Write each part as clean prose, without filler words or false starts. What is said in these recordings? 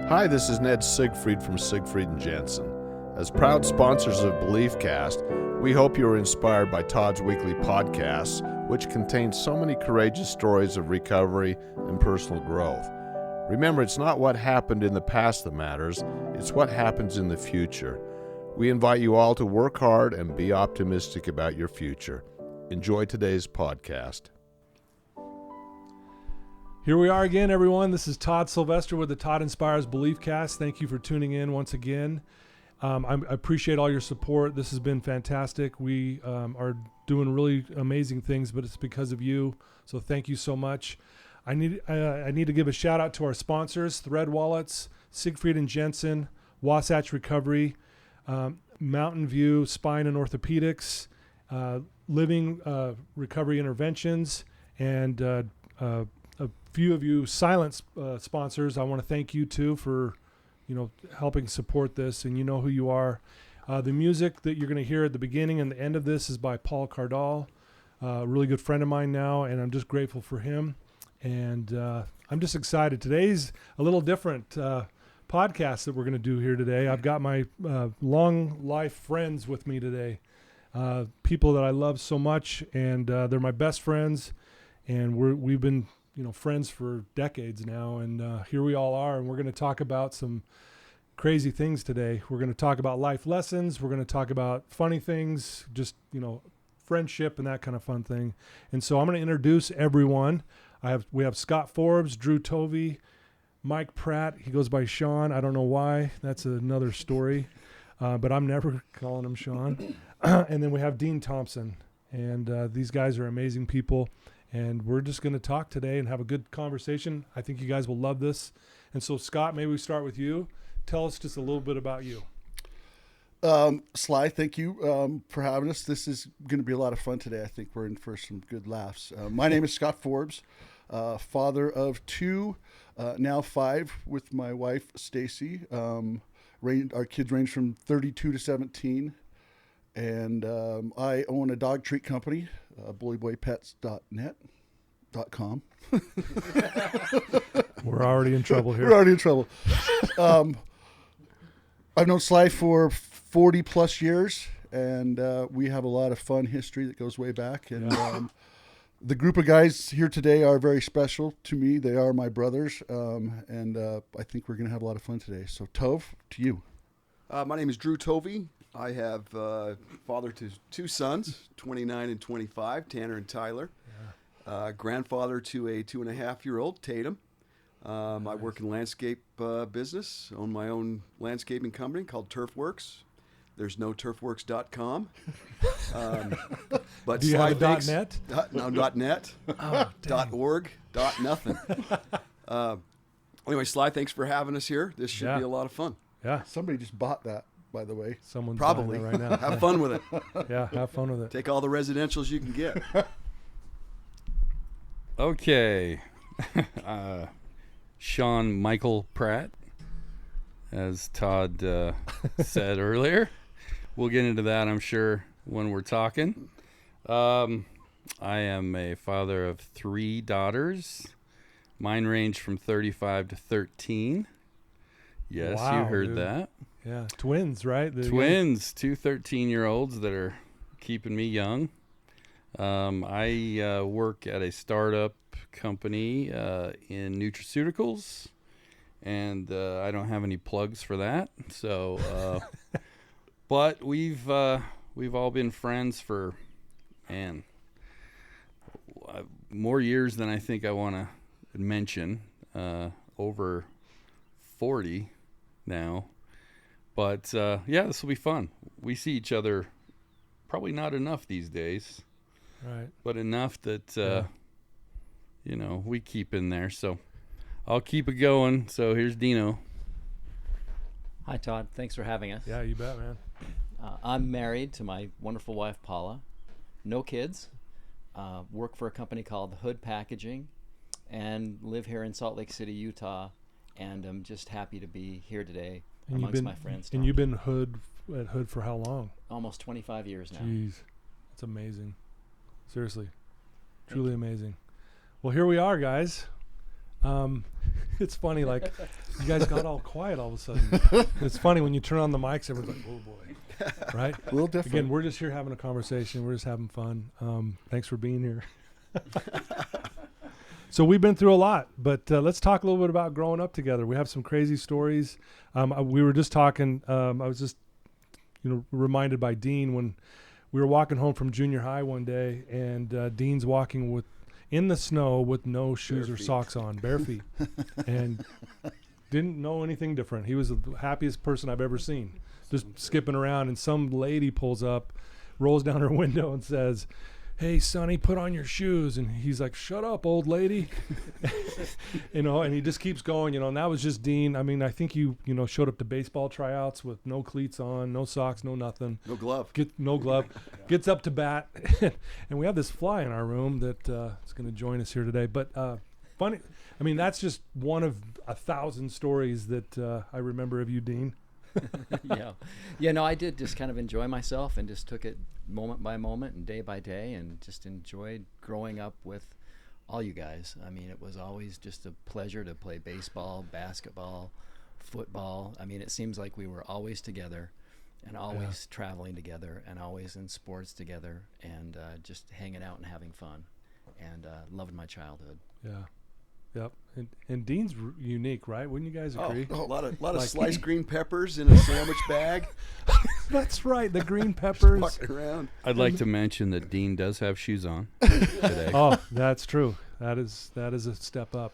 Hi, this is Ned Siegfried from Siegfried Jensen. As proud sponsors of BeliefCast, we hope you are inspired by Todd's weekly podcasts, which contain so many courageous stories of recovery and personal growth. Remember, it's not what happened in the past that matters, it's what happens in the future. We invite you all to work hard and be optimistic about your future. Enjoy today's podcast. Here we are again, everyone. This is Todd Sylvester with the Todd Inspires BeliefCast. Thank you for tuning in once again. I appreciate all your support. This has been fantastic. We are doing really amazing things, but it's because of you. So thank you so much. I need to give a shout out to our sponsors: Thread Wallets, Siegfried Jensen, Wasatch Recovery, Mountain View Spine and Orthopedics, Living Recovery Interventions, and a few of you silent sponsors. I want to thank you too for, helping support this, and you know who you are. The music that you're going to hear at the beginning and the end of this is by Paul Cardall, a really good friend of mine now, and I'm just grateful for him. And I'm just excited. Today's a little different podcast that we're going to do here today. I've got my long life friends with me today, people that I love so much, and they're my best friends, and we've been friends for decades now, and here we all are, and we're going to talk about some crazy things today. We're going to talk about life lessons. We're going to talk about funny things, just friendship and that kind of fun thing. And so I'm going to introduce everyone. We have Scott Forbes, Drew Tovey, Mike Pratt. He goes by Sean. I don't know why. That's another story, but I'm never calling him Sean. And then we have Dean Thompson, and these guys are amazing people. And we're just going to talk today and have a good conversation. I think you guys will love this. And so, Scott, maybe we start with you. Tell us just a little bit about you. Sly, thank you for having us. This is going to be a lot of fun today. I think we're in for some good laughs. My name is Scott Forbes, father of two, now five, with my wife, Stacy. Our kids range from 32 to 17. And I own a dog treat company, bullyboypets.com. We're already in trouble here. We're already in trouble. I've known Sly for 40 plus years, and we have a lot of fun history that goes way back. And the group of guys here today are very special to me. They are my brothers, and I think we're going to have a lot of fun today. So, Tove, to you. My name is Drew Tovey. I have father to two sons, 29 and 25, Tanner and Tyler. Yeah. Grandfather to a 2.5-year-old, Tatum. Nice. I work in landscape business, own my own landscaping company called Turfworks. There's no turfworks.com. But do you have a .net? No, .net, .org, .nothing. Anyway, Sly, thanks for having us here. This should be a lot of fun. Yeah. Somebody just bought that, by the way. Someone's probably right now. Have fun with it. Yeah, have fun with it. Take all the residentials you can get. Okay. Sean Michael Pratt, as Todd said earlier. We'll get into that, I'm sure, when we're talking. I am a father of 3 daughters. Mine range from 35 to 13. Yes, wow, you heard dude. That. Yeah, twins, right? Twins, 2 13-year-olds that are keeping me young. I work at a startup company in nutraceuticals, and I don't have any plugs for that. So, but we've all been friends for, more years than I think I want to mention. Over 40 now. But, this will be fun. We see each other probably not enough these days. Right. But enough that, we keep in there. So I'll keep it going. So here's Dino. Hi, Todd. Thanks for having us. Yeah, you bet, man. I'm married to my wonderful wife, Paula. No kids. Work for a company called Hood Packaging and live here in Salt Lake City, Utah. And I'm just happy to be here today amongst my friends. And you've been at Hood for how long? Almost 25 years now. Jeez. That's amazing. Seriously. Truly amazing. Well, here we are, guys. It's funny, like you guys got all quiet all of a sudden. It's funny when you turn on the mics, everyone's like, "Oh boy," right? A little different. Again, we're just here having a conversation. We're just having fun. Thanks for being here. So we've been through a lot, but let's talk a little bit about growing up together. We have some crazy stories. We were just talking. I was just, reminded by Dean when we were walking home from junior high one day, and Dean's walking in the snow with no shoes or socks on, bare feet, and didn't know anything different. He was the happiest person I've ever seen, just skipping around. And some lady pulls up, rolls down her window, and says, "Hey, Sonny, put on your shoes." And he's like, "Shut up, old lady." And he just keeps going, and that was just Dean. I mean, I think you showed up to baseball tryouts with no cleats on, no socks, no nothing. No glove. No glove. Gets up to bat. And we have this fly in our room that is going to join us here today. But funny, I mean, that's just one of 1,000 stories that I remember of you, Dean. No, I did just kind of enjoy myself and just took it moment by moment and day by day, and just enjoyed growing up with all you guys. I mean, it was always just a pleasure to play baseball, basketball, football. I mean, it seems like we were always together and always traveling together and always in sports together, and just hanging out and having fun, and loving my childhood. Yeah. Yep. And Dean's unique, right? Wouldn't you guys agree? A lot of sliced green peppers in a sandwich bag. That's right, the green peppers. Walking around. I'd like to mention that Dean does have shoes on today. Oh, that's true. That is a step up.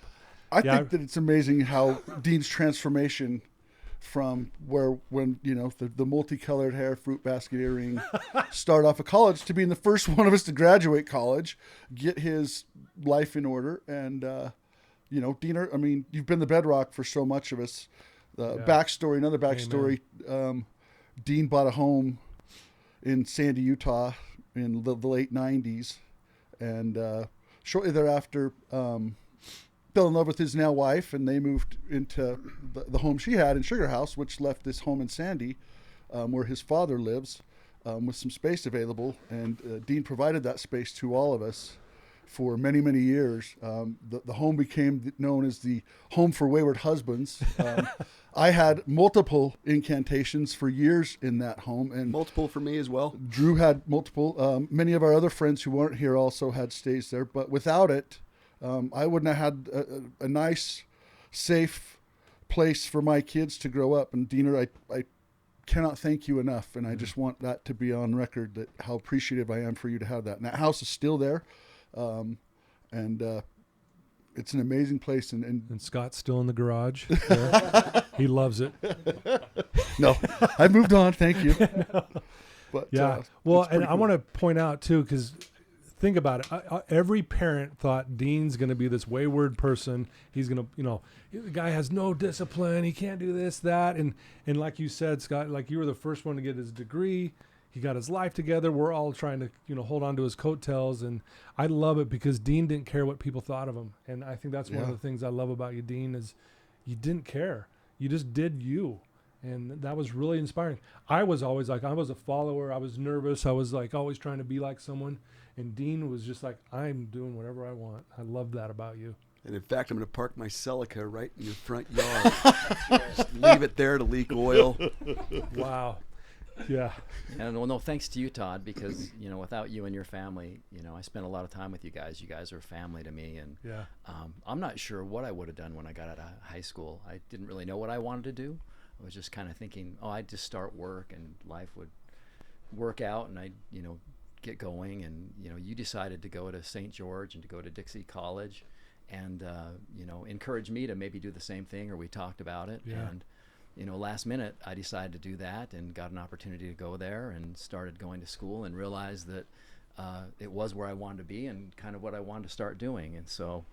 I think that it's amazing how Dean's transformation from when the multicolored hair, fruit basket earring, start off of college to being the first one of us to graduate college, get his life in order, and Dean, I mean, you've been the bedrock for so much of us. Another backstory. Dean bought a home in Sandy, Utah in the late 90s. And shortly thereafter, fell in love with his now wife, and they moved into the home she had in Sugar House, which left this home in Sandy, where his father lives, with some space available. And Dean provided that space to all of us for many, many years. The home became known as the Home for Wayward Husbands. I had multiple incantations for years in that home. And multiple for me as well. Drew had multiple. Many of our other friends who weren't here also had stays there. But without it, I wouldn't have had a nice, safe place for my kids to grow up. And Deaner, I cannot thank you enough. And I just want that to be on record, that how appreciative I am for you to have that. And that house is still there. It's an amazing place, and Scott's still in the garage. He loves it. No, I moved on. Thank you. No. But well, and I want to point out too, because think about it. Every parent thought Dean's going to be this wayward person. He's going to, the guy has no discipline. He can't do this, that, and like you said, Scott, like you were the first one to get his degree. He got his life together. We're all trying to, hold on to his coattails. And I love it because Dean didn't care what people thought of him. And I think that's one of the things I love about you, Dean, is you didn't care. You just did you. And that was really inspiring. I was always I was a follower. I was nervous. I was always trying to be like someone. And Dean was just I'm doing whatever I want. I love that about you. And in fact, I'm going to park my Celica right in your front yard. Just leave it there to leak oil. Wow. Yeah. And no, thanks to you, Todd, because without you and your family, I spent a lot of time with you guys. You guys are family to me, and I'm not sure what I would have done when I got out of high school. I didn't really know what I wanted to do. I was just kind of thinking, I'd just start work, and life would work out, and I'd get going. And you decided to go to St. George and to go to Dixie College, and encourage me to maybe do the same thing, or we talked about it. Yeah. And last minute, I decided to do that and got an opportunity to go there and started going to school and realized that it was where I wanted to be and kind of what I wanted to start doing. And so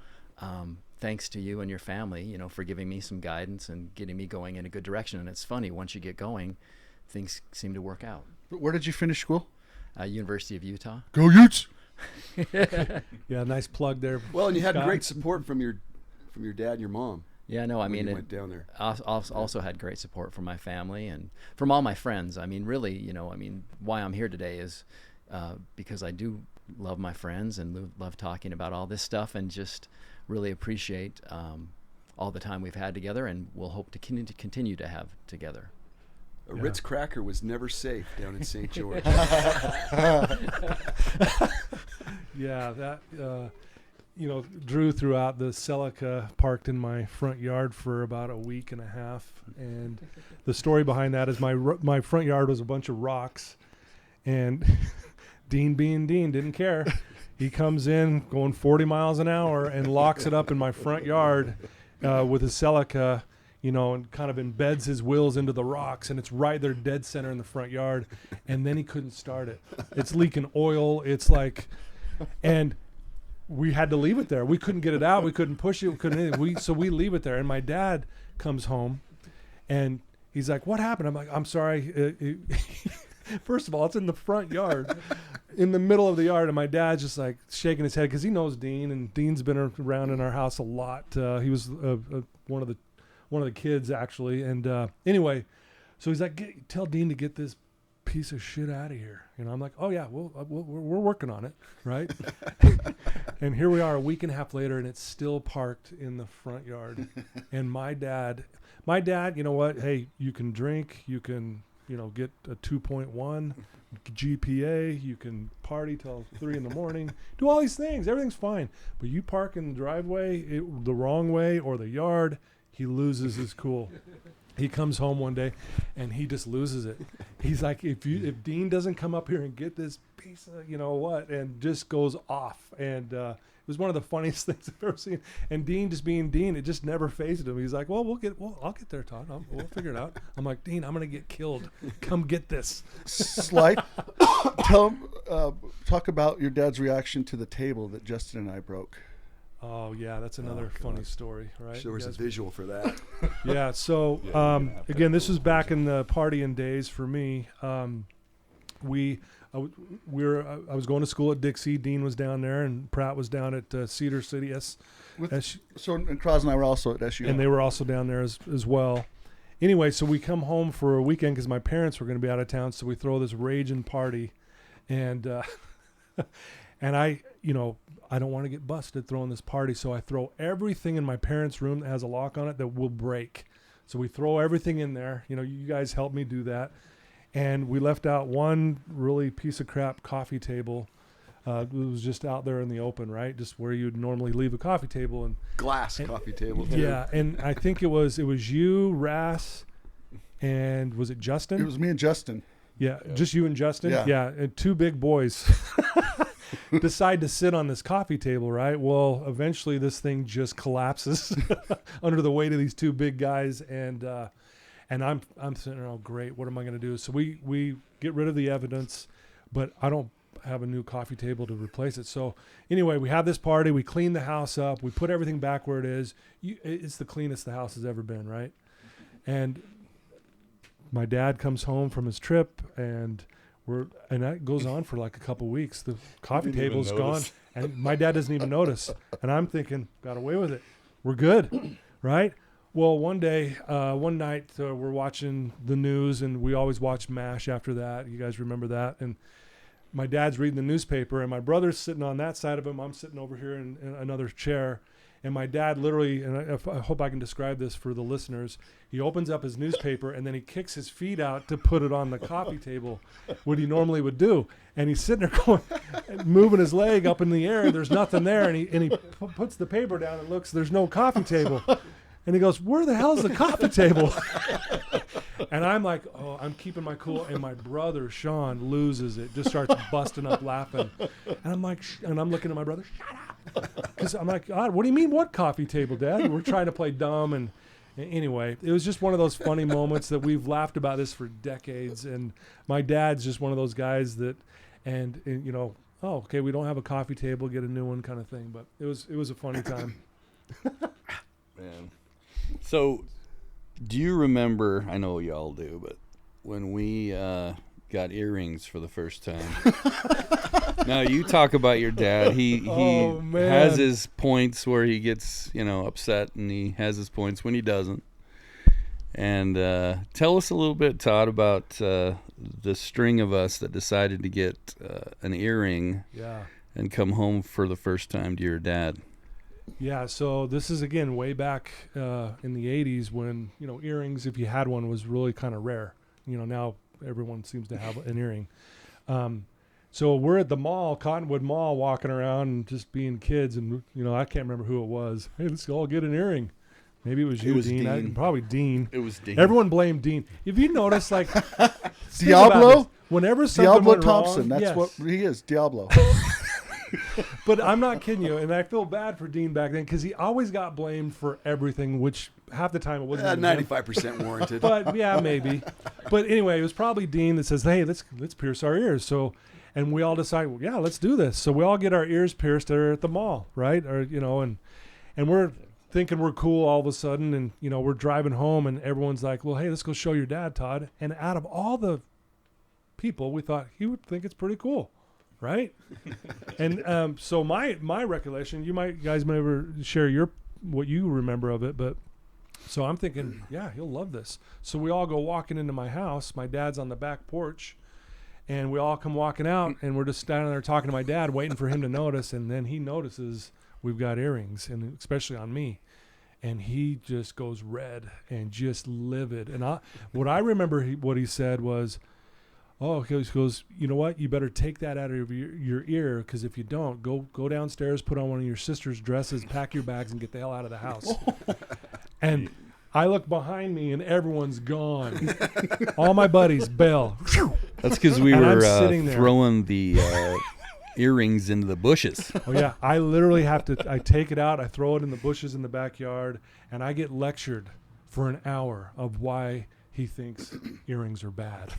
thanks to you and your family, for giving me some guidance and getting me going in a good direction. And it's funny, once you get going, things seem to work out. Where did you finish school? University of Utah. Go Utes! Yeah, nice plug there. Well, and you had great support from your dad and your mom. Yeah, no, I mean, went down there. Also had great support from my family and from all my friends. I mean, really, why I'm here today is because I do love my friends and love talking about all this stuff, and just really appreciate all the time we've had together, and we'll hope to continue to have together. A Ritz cracker was never safe down in St. George. Yeah, that Drew threw out the Celica parked in my front yard for about a week and a half, and the story behind that is my front yard was a bunch of rocks, and Dean being Dean didn't care. He comes in going 40 miles an hour and locks it up in my front yard with his Celica, and kind of embeds his wheels into the rocks, and it's right there dead center in the front yard, and then he couldn't start it. It's leaking oil. It's like, and we had to leave it there. We couldn't get it out. We couldn't push it. We couldn't anything. So we leave it there, and my dad comes home, and he's like, "What happened?" I'm like, "I'm sorry." First of all, it's in the front yard, in the middle of the yard, and my dad's just like shaking his head because he knows Dean, and Dean's been around in our house a lot. He was one of the kids actually, and anyway, so he's like, "Tell Dean to get this piece of shit out of here." I'm like, "Oh yeah, we're working on it, right?" And here we are a week and a half later, and it's still parked in the front yard. And my dad, you know what? Hey, you can drink, you can get a 2.1 GPA, you can party till 3 a.m, do all these things, everything's fine, but you park in the driveway the wrong way or the yard, he loses his cool. He comes home one day and he just loses it. He's like, if Dean doesn't come up here and get this piece of and just goes off. And it was one of the funniest things I've ever seen. And Dean just being Dean, it just never fazed him. He's like, well, I'll get there, Todd. We'll figure it out. I'm like, Dean, I'm gonna get killed. Come get this. Talk about your dad's reaction to the table that Justin and I broke. Oh yeah, that's another funny story, right? There was a visual for that. Yeah. So again, this was back in the partying days for me. I was going to school at Dixie. Dean was down there, and Pratt was down at Cedar City. And Cross and I were also at SU, and they were also down there as well. Anyway, so we come home for a weekend because my parents were going to be out of town. So we throw this raging party, and and I don't want to get busted throwing this party, so I throw everything in my parents' room that has a lock on it that will break. So we throw everything in there. You guys helped me do that. And we left out one really piece of crap coffee table. It was just out there in the open, right? Just where you'd normally leave a coffee table. And coffee table, too. Yeah, and I think it was you, Ras, and was it Justin? It was me and Justin. Yeah, just you and Justin? Yeah. And two big boys decide to sit on this coffee table, right? Well, eventually this thing just collapses under the weight of these two big guys, and I'm sitting there, oh great, what am I going to do? So we get rid of the evidence, but I don't have a new coffee table to replace it. So anyway, we have this party, we clean the house up, we put everything back where it is. It's the cleanest the house has ever been, right? And my dad comes home from his trip, and that goes on for like a couple weeks. The coffee table's gone, and my dad doesn't even notice. And I'm thinking, got away with it. We're good, right? Well, one night, we're watching the news, and we always watch MASH after that. You guys remember that? And my dad's reading the newspaper, and my brother's sitting on that side of him. I'm sitting over here in another chair. And my dad literally, and I hope I can describe this for the listeners, he opens up his newspaper and then he kicks his feet out to put it on the coffee table, what he normally would do. And he's sitting there going, moving his leg up in the air, and there's nothing there. And he puts the paper down and looks, there's no coffee table. And he goes, where the hell's the coffee table? And I'm like, oh, I'm keeping my cool. And my brother, Sean, loses it, just starts busting up laughing. And I'm like, and I'm looking at my brother, shut up. Because I'm like, God, what do you mean, what coffee table, Dad? We're trying to play dumb. And anyway, it was just one of those funny moments that we've laughed about this for decades. And my dad's just one of those guys that, and oh, okay, we don't have a coffee table, get a new one kind of thing. But it was a funny time. Man. So, do you remember, I know y'all do, but when we got earrings for the first time? Now, you talk about your dad. He has his points where he gets, upset, and he has his points when he doesn't. And tell us a little bit, Todd, about the string of us that decided to get an earring and come home for the first time to your dad. Yeah, so this is again way back in the 80s when, earrings, if you had one, was really kind of rare. Now everyone seems to have an earring. So we're at the mall, Cottonwood Mall, walking around and just being kids, and I can't remember who it was. Hey, let's all get an earring. Maybe it was you, Dean. Probably Dean. It was Dean. Everyone blamed Dean. If you notice, like Diablo, whenever something Diablo went Thompson. wrong, That's yes. what he is, Diablo. But I'm not kidding you, and I feel bad for Dean back then because he always got blamed for everything, which half the time it wasn't. 95% warranted. But yeah, maybe. But anyway, it was probably Dean that says, "Hey, let's pierce our ears." So, and we all decide, well, yeah, let's do this. So we all get our ears pierced there at the mall, right? Or and we're thinking we're cool all of a sudden, and we're driving home, and everyone's like, "Well, hey, let's go show your dad, Todd." And out of all the people, we thought he would think it's pretty cool. Right. And so my recollection, guys might ever share what you remember of it, but so I'm thinking, yeah, he'll love this. So we all go walking into my house. My dad's on the back porch, and we all come walking out, and we're just standing there talking to my dad, waiting for him to notice. And then he notices we've got earrings, and especially on me. And he just goes red and just livid. And what I remember what he said was, oh, he goes, you know what? You better take that out of your ear, because if you don't, go downstairs, put on one of your sister's dresses, pack your bags, and get the hell out of the house. And I look behind me, and everyone's gone. All my buddies bail. That's because we And were I'm sitting there. throwing the earrings into the bushes. Oh, yeah. I literally I take it out, I throw it in the bushes in the backyard, and I get lectured for an hour of why he thinks earrings are bad.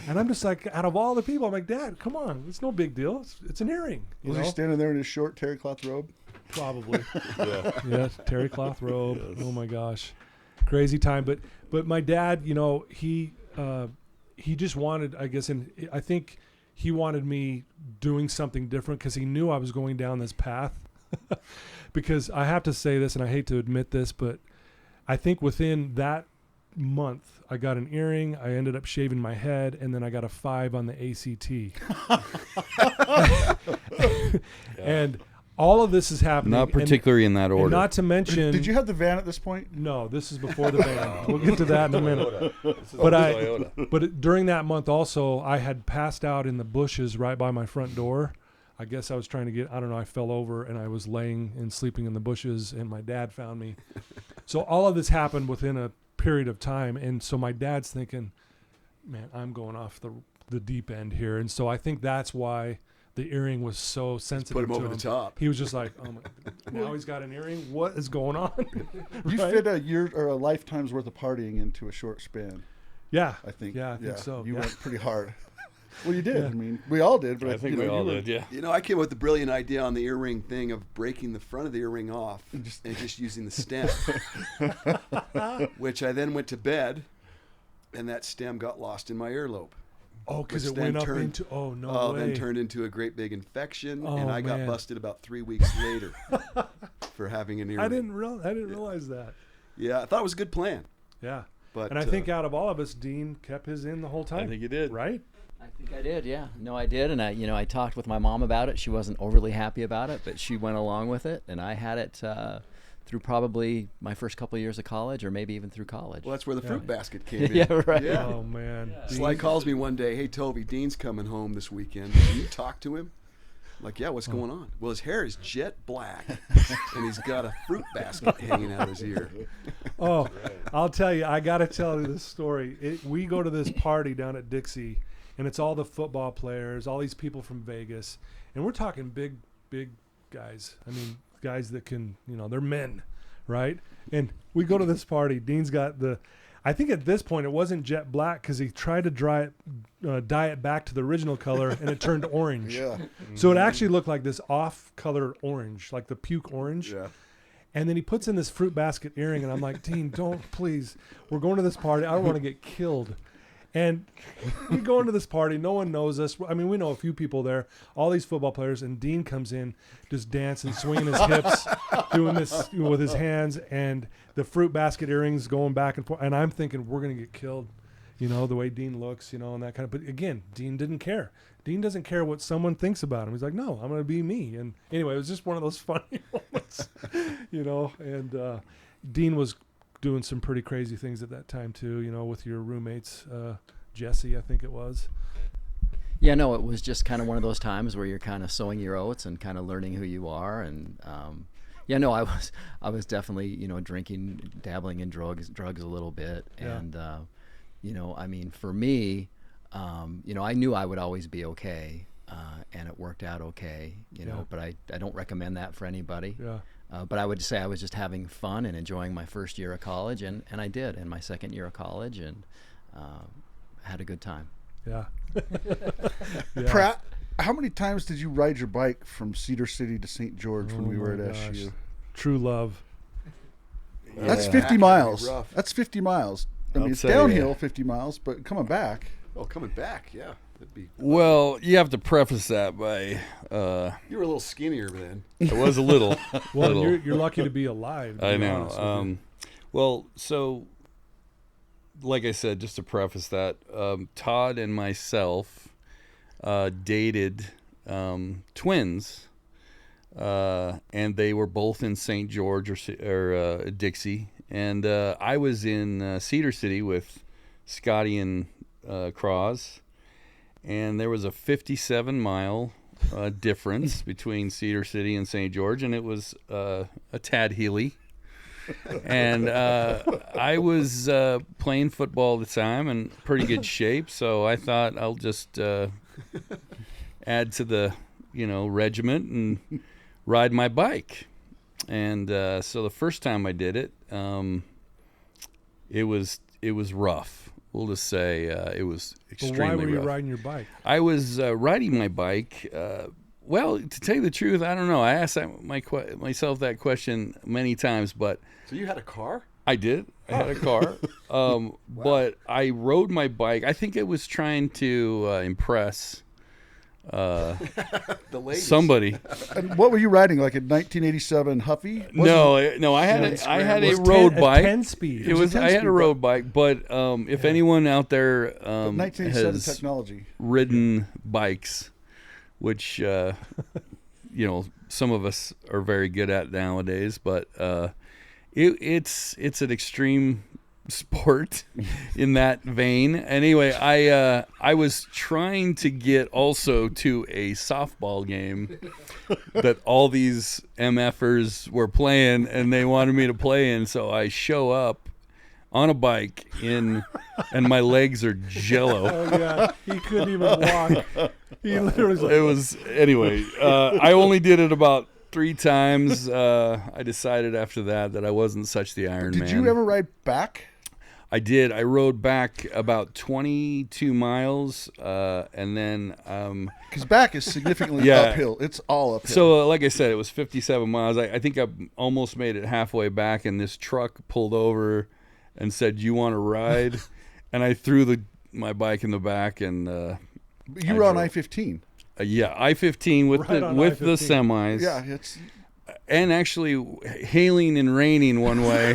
And I'm just like, out of all the people, I'm like, Dad, come on. It's no big deal. It's an earring. Was he standing there in his short terry cloth robe? Probably. Yeah, terry cloth robe. Yes. Oh, my gosh. Crazy time. But my dad, he just wanted, I guess, and I think he wanted me doing something different because he knew I was going down this path. Because I have to say this, and I hate to admit this, but I think within that month I got an earring, I ended up shaving my head, and then I got a 5 on the ACT. And all of this is happening, Not particularly in that order. And not to mention, Did you have the van at this point? no, this is before the van. We'll get to that in a minute. But during that month also, I had passed out in the bushes right by my front door. I guess I was trying to get, I don't know, I fell over and I was laying and sleeping in the bushes, and my dad found me. So all of this happened within a period of time, and so my dad's thinking, man, I'm going off the deep end here. And so I think that's why the earring was so sensitive. Put him to over the top. He was just like, oh my, now he's got an earring. What is going on? You Right? fit a year or a lifetime's worth of partying into a short span. Yeah, I think. Yeah, I think so. You Yeah. went pretty hard. Well, you did. I mean, we all did. But I think we all did, yeah. I came up with the brilliant idea on the earring thing of breaking the front of the earring off and just using the stem, which I then went to bed, and that stem got lost in my earlobe. Oh, because which it went then up turned- into, oh, no way. Then turned into a great big infection, Oh, and I got man. busted about 3 weeks later for having an earring. I didn't realize that. Yeah, I thought it was a good plan. Yeah. But And I think out of all of us, Dean kept his in the whole time. I think you did. Right? I think I did, yeah. No, I did, and I talked with my mom about it. She wasn't overly happy about it, but she went along with it, and I had it through probably my first couple of years of college, or maybe even through college. Well, that's where the fruit basket came in. Yeah, right. Yeah. Oh, man. Sly calls me one day, hey, Tovey, Dean's coming home this weekend. Can you talk to him? I'm like, yeah, what's going on? Well, his hair is jet black, and he's got a fruit basket hanging out his ear. Oh, I'll tell you, I got to tell you this story. We go to this party down at Dixie, and it's all the football players, all these people from Vegas, and we're talking big guys. I mean, guys that can, they're men, right? And we go to this party. Dean's got I think at this point it wasn't jet black because he tried to dye it back to the original color, and it turned orange. Yeah. So it actually looked like this off-color orange, like the puke orange. Yeah. And then he puts in this fruit basket earring, and I'm like, Dean, don't, please. We're going to this party. I don't want to get killed. And we go into this party. No one knows us. I mean, we know a few people there, all these football players, and Dean comes in just dancing, swinging his hips, doing this with his hands, and the fruit basket earrings going back and forth. And I'm thinking, we're going to get killed. the way Dean looks, and that kind of. But again, Dean didn't care. Dean doesn't care what someone thinks about him. He's like, no, I'm going to be me. And anyway, it was just one of those funny moments, And Dean was doing some pretty crazy things at that time too, with your roommates, Jesse, I think it was. Yeah, no, it was just kind of one of those times where you're kind of sowing your oats and kind of learning who you are. And I was definitely drinking, dabbling in drugs a little bit. Yeah. And for me, I knew I would always be okay, and it worked out okay. But I don't recommend that for anybody. Yeah. But I would say I was just having fun and enjoying my first year of college, and I did, and my second year of college, and had a good time. Yeah. Pratt, how many times did you ride your bike from Cedar City to St. George when we were at gosh. SU? True love. That's Yeah. 50 That can be miles. rough. That's 50 miles. I mean, I'll it's tell you. downhill 50 miles, but coming back. Oh, coming back, yeah. That'd be. Well, you have to preface that by You were a little skinnier then. I was a little. Well, little. you're lucky to be alive. To I be know. honest with you. Well, so like I said, just to preface that, Todd and myself dated twins, and they were both in St. George or Dixie, and I was in Cedar City with Scotty and Cross, and there was a 57-mile difference between Cedar City and St. George, and it was a tad hilly. And I was playing football at the time and pretty good shape, so I thought I'll just add to the regiment and ride my bike. And so the first time I did it, it was rough. We'll just say it was extremely rough. But why were you riding your bike? I was riding my bike. Well, to tell you the truth, I don't know. I asked myself that question many times, but So you had a car? I did. I had a car, but I rode my bike. I think it was trying to impress The ladies. somebody. And what were you riding, like a 1987 Huffy? No, I had a road bike. 10-speed. It was. a I had a 10-speed road bike, but if anyone out there 1987 has technology. ridden bikes, which some of us are very good at nowadays, but it's an extreme sport in that vein. Anyway, I was trying to get also to a softball game that all these MFers were playing, and they wanted me to play in, so I show up on a bike and my legs are jello. Oh yeah, he couldn't even walk. He literally was like, It was anyway. I only did it about 3 times. I decided after that I wasn't such the Iron Man. Did you ever ride back? I did. I rode back about 22 miles, and then Because back is significantly Yeah. uphill. It's all uphill. so like I said, it was 57 miles. I think I almost made it halfway back, and this truck pulled over and said, "You want to ride?" And I threw my bike in the back, and you were on drove. I-15. yeah, I-15 with Right on the I-15. semis. Yeah, it's And actually hailing and raining one way.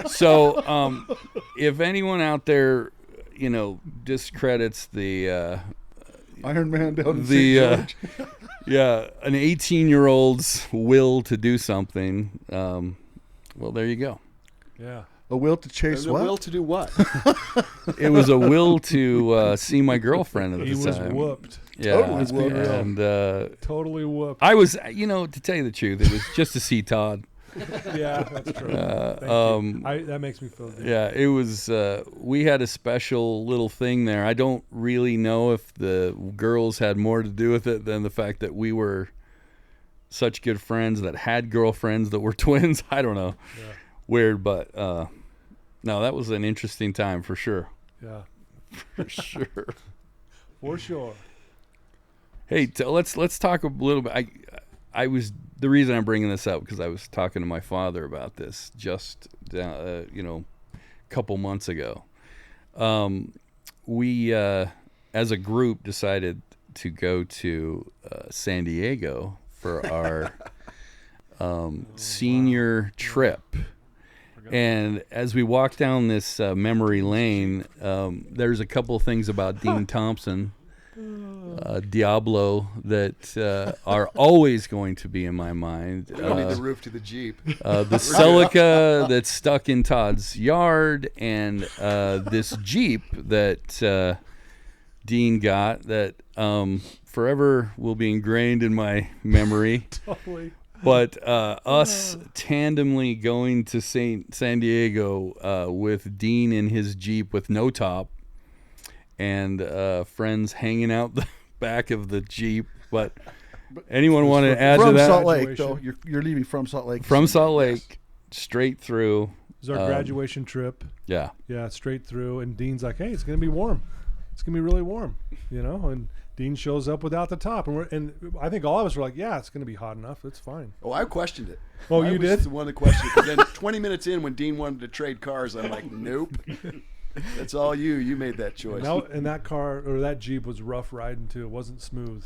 So if anyone out there, discredits the Iron Man down in the St. George. an 18-year-old's will to do something, well, there you go. yeah. A will to chase The what? will to do what? It was a will to see my girlfriend at He the was time. whooped. Yeah, Totally whooped. and Totally whooped. I was, to tell you the truth, it was just to see Todd. Yeah, that's true. Thank you. That makes me feel good. Yeah, it was. We had a special little thing there. I don't really know if the girls had more to do with it than the fact that we were such good friends that had girlfriends that were twins. I don't know. Yeah. Weird, but no, that was an interesting time for sure. Yeah, For sure. for sure. Hey, let's talk a little bit. I was the reason I'm bringing this up because I was talking to my father about this just a couple months ago. We as a group decided to go to San Diego for our senior trip, And as we walk down this memory lane, there's a couple things about Dean Thompson, Diablo, that are always going to be in my mind. We don't need the roof to the Jeep. The Celica that's stuck in Todd's yard, and this Jeep that Dean got that forever will be ingrained in my memory. Totally. But us tandemly going to San Diego with Dean in his Jeep with no top, and friends hanging out the back of the Jeep. But anyone want to add to that? From Salt Lake, though. You're leaving from Salt Lake. From Salt Lake, straight through. It was our graduation trip. Yeah. Yeah, straight through. And Dean's like, hey, it's going to be warm. It's going to be really warm, you know? And Dean shows up without the top. And I think all of us were like, yeah, it's going to be hot enough. It's fine. Oh, I questioned it. Oh, I you was did? the one that questioned it. 'Cause then 20 minutes in, when Dean wanted to trade cars, I'm like, nope. That's all you. You made that choice. And that car, or that Jeep, was rough riding, too. It wasn't smooth.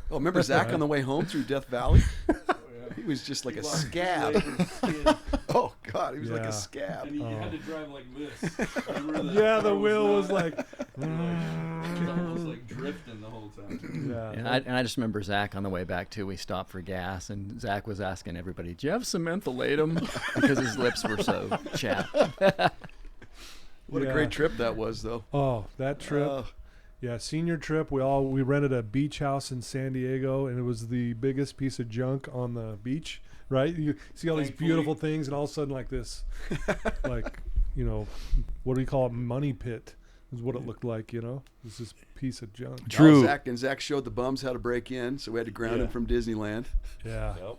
Oh, remember Zach on the way home through Death Valley? He was just like a scab. Oh, God, he was like a scab. And you had to drive like this. Yeah, the wheel was like... almost like drifting the whole time. Yeah. And I just remember Zach on the way back too. We stopped for gas, and Zach was asking everybody, "Do you have some mentholatum?" because his lips were so chapped. What a great trip that was, though. Oh, that trip. Yeah, senior trip. We rented a beach house in San Diego, and it was the biggest piece of junk on the beach. Right? You see all these beautiful things, and all of a sudden, like this, like, you know, what do you call it? Money pit is what it looked like. You know, it was this piece of junk. True. Zach showed the bums how to break in, so we had to ground him from Disneyland. Yeah. Yep.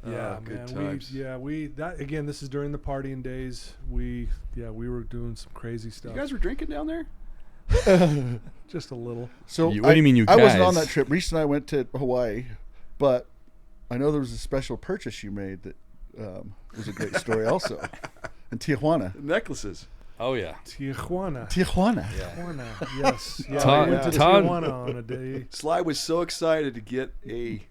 Yeah, good man. times. That again. This is during the partying days. We were doing some crazy stuff. You guys were drinking down there? Just a little. So what do you mean, you I wasn't guys? on that trip. Reese and I went to Hawaii, but I know there was a special purchase you made that was a great story also. In Tijuana. Necklaces. Oh, yeah. Tijuana. Tijuana. Tijuana. Yes. Yeah, Todd- we went to Todd- Tijuana on a day. Sly was so excited to get a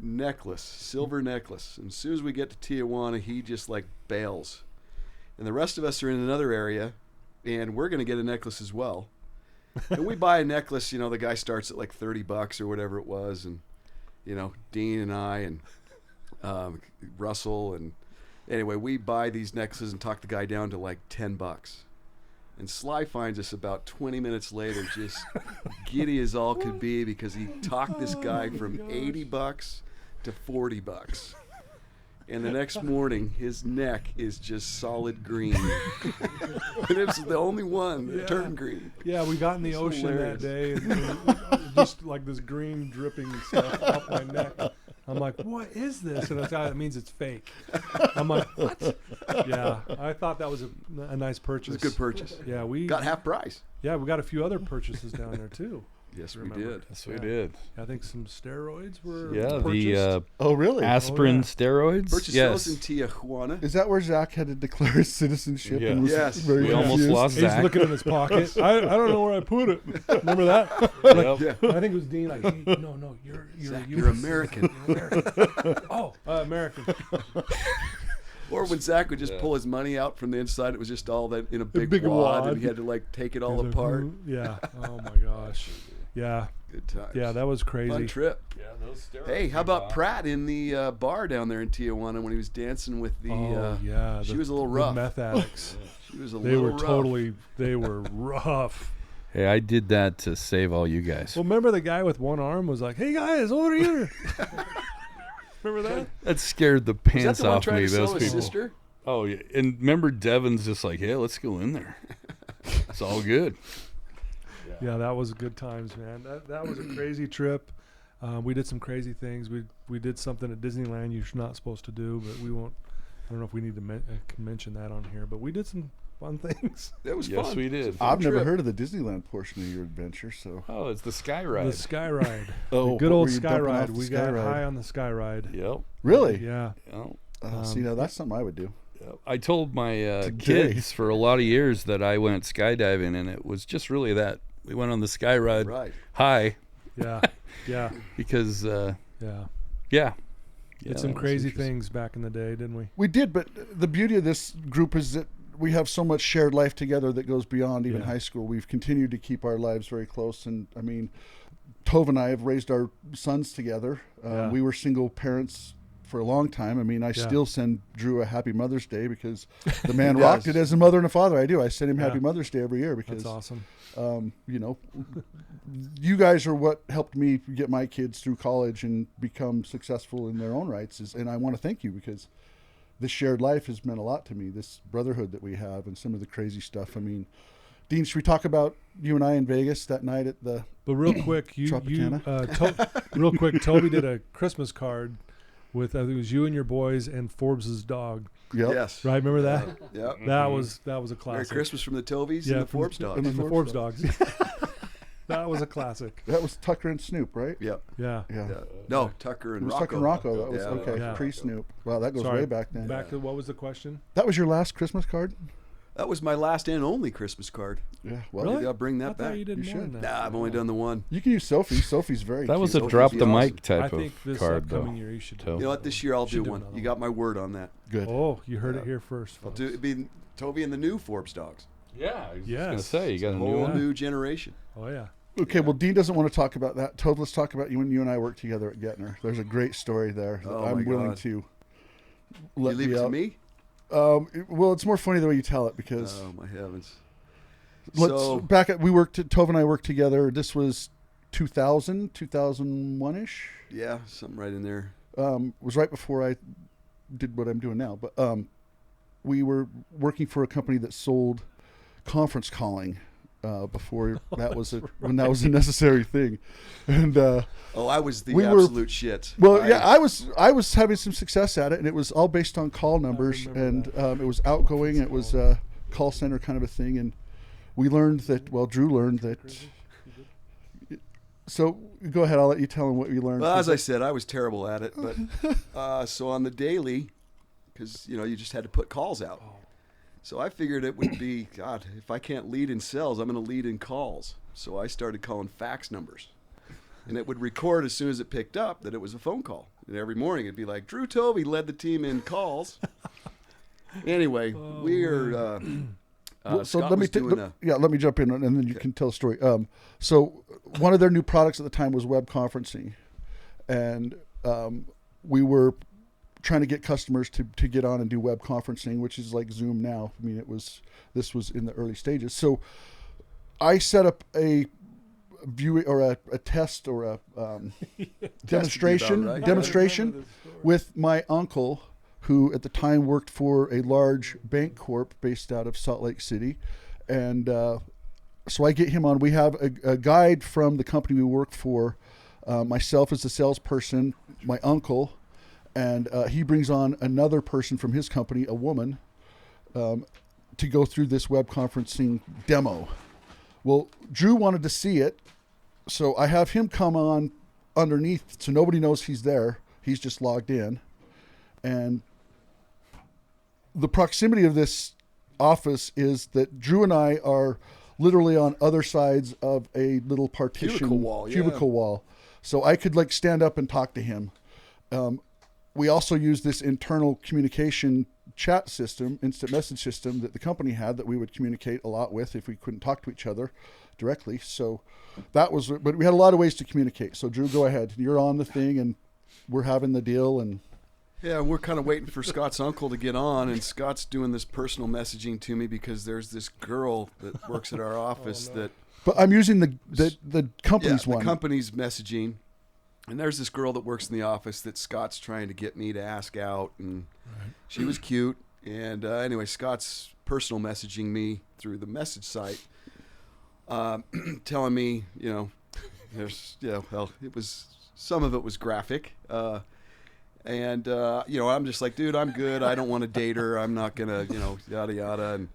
necklace, silver necklace. And as soon as we get to Tijuana, he just like bails. And the rest of us are in another area, and we're going to get a necklace as well. And we buy a necklace, you know, the guy starts at like $30 or whatever it was. And, you know, Dean and I and Russell. And anyway, we buy these necklaces and talk the guy down to like $10. And Sly finds us about 20 minutes later just giddy as all could be because he talked this guy from $80 to $40. And the next morning, his neck is just solid green. And it was the only one that turned green. Yeah, we got in the It's ocean hilarious. that day, and just like this green dripping stuff off my neck. I'm like, what is this? And that means it's fake. I'm like, what? Yeah, I thought that was a nice purchase. It was a good purchase. Yeah, we Got half price. Yeah, we got a few other purchases down there too. Yes, we Remember. did. Yes, we did. I think some steroids were Yeah, purchased. the Oh, really? aspirin Oh, yeah. steroids. Purchased Yes. those in Tijuana. Is that where Zach had to declare his citizenship? Yeah. And was Yes. very We almost confused? lost He's Zach. looking in his pocket. I don't know where I put it. Remember that? Like, Yep. I think it was Dean. Like, hey, no, you're Zach, a you're US American. You're American. Oh, American. Or when Zach would just pull his money out from the inside, it was just all that in a big, big wad, wad. and he had to like take it all He's like, apart. Yeah. Oh my gosh. Yeah. Good times. Yeah, that was crazy. Fun trip. Yeah, those steroids. Hey, how about Pratt in the bar down there in Tijuana when he was dancing with the? Oh yeah. she was a little the rough. Meth addicts. She was a They little were rough. they were rough. Hey, I did that to save all you guys. Well, remember the guy with one arm was like, "Hey guys, over here." Remember that? That scared the Was that pants the one off trying me. to Those sell his people. sister? Oh yeah, and remember Devin's just like, "Yeah, let's go in there. It's all good." Yeah, that was good times, man. That was a crazy trip. We did some crazy things. We did something at Disneyland you're not supposed to do, but we won't. I don't know if we need to can mention that on here, but we did some fun things. That was Yes, fun. we did. I've never trip. heard of the Disneyland portion of your adventure, so. Oh, it's the sky ride. The sky ride. Oh, The good what old were you sky dumping ride. off the We sky got ride? high on the sky ride. Yep. Really? Yeah. Yep. See, now that's something I would do. Yep. I told my Today. kids for a lot of years that I went skydiving, and it was just really that. We went on the sky ride Right. high Yeah. Yeah. because, Yeah. yeah, Yeah, Did some that was crazy interesting. things back in the day, didn't we? We did, but the beauty of this group is that we have so much shared life together that goes beyond even Yeah. high school. We've continued to keep our lives very close, and I mean, Tove and I have raised our sons together. Yeah. We were single parents for a long time. I mean, I still send Drew a Happy Mother's Day because the man rocked it as a mother and a father. I do. I send him Happy Mother's Day every year because That's awesome. you know, you guys are what helped me get my kids through college and become successful in their own rights. And I want to thank you because this shared life has meant a lot to me, this brotherhood that we have and some of the crazy stuff. I mean, Dean, should we talk about you and I in Vegas that night at the... But real quick, real quick, Tovey did a Christmas card with, I think it was you and your boys and Forbes' dog. Yep. Yes. Right? Remember that? Yep. That was a Merry classic. Christmas from the Toveys Yeah, and the from- Forbes dogs. and And the Forbes dogs. That was a classic. That was Tucker and Snoop, right? Yep. Yeah. Yeah. Yeah. No, Tucker It and was Rocco. Tucker and Rocco. That was, Yeah. okay, Yeah. pre-Snoop. Wow, that goes Sorry. way back then. Back to what was the question? That was your last Christmas card? That was my last and only Christmas card. Yeah. Well, Really? Maybe I'll bring I that thought back. you did You more should. than that. Nah, I've only done the one. you can use Sophie. Sophie's very That was cute. a Sophie's drop the awesome. mic type I of think this card, though. upcoming year you should Toe. You know what? This year I'll Should do do one. another You one. got my word on that. Good. Oh, you heard Yeah. it here first. I'll folks. do it'd be Tovey and the new Forbes dogs. Yeah, I was Yes. gonna say you got a new Whole one. new generation. Oh, yeah. Okay, well, Dean doesn't want to talk about that. Tove, let's talk about you when you and I worked together at Gettner. There's a great story there that Oh, I'm my willing God. to You let leave me it to out. me? Well, it's more funny the way you tell it because Oh my heavens. let's back at Tove and I worked together. This was 2001-ish. Yeah, something right in there. Was right before I did what I'm doing now. But we were working for a company that sold conference calling before that was when that was a necessary thing. And Oh, I was the we were- absolute shit. well, yeah, I was having some success at it, and it was all based on call numbers, remember and it was outgoing. It was call center kind of a thing, and we learned that. Well, Drew learned that. So go ahead. I'll let you tell him what you learned. Well, as I said, I was terrible at it, but so on the daily, because you just had to put calls out. So I figured it would be, God, if I can't lead in sales, I'm going to lead in calls. So I started calling fax numbers, and it would record as soon as it picked up that it was a phone call. And every morning it'd be like, Drew Tovey led the team in calls. Anyway, we're. so Scott let me was doing let me jump in, and then you can tell a story. So one of their new products at the time was web conferencing, and we were trying to get customers to get on and do web conferencing, which is like Zoom now. I mean, this was in the early stages. So I set up a view or a test or a demonstration right. demonstration with my uncle, who at the time worked for a large bank corp based out of Salt Lake City. And so I get him on. We have a guide from the company we work for, myself as a salesperson, my uncle, and he brings on another person from his company, a woman, to go through this web conferencing demo. Well, Drew wanted to see it, so I have him come on underneath so nobody knows he's there. He's just logged in. And the proximity of this office is that Drew and I are literally on other sides of a little partition Cubicle wall. So I could like stand up and talk to him. We also use this internal communication chat system, instant message system that the company had that we would communicate a lot with if we couldn't talk to each other directly. So that was, but we had a lot of ways to communicate. So Drew, go ahead. You're on the thing and we're having the deal, and Yeah, we're kind of waiting for Scott's uncle to get on, and Scott's doing this personal messaging to me because there's this girl that works at our office that but I'm using the company's the one. company's messaging, and there's this girl that works in the office that Scott's trying to get me to ask out, and she was cute. And anyway, Scott's personal messaging me through the message site, telling me, there's, well, it was, some of it was graphic. And, I'm just like, dude, I'm good. I don't want to date her. I'm not going to, yada, yada. And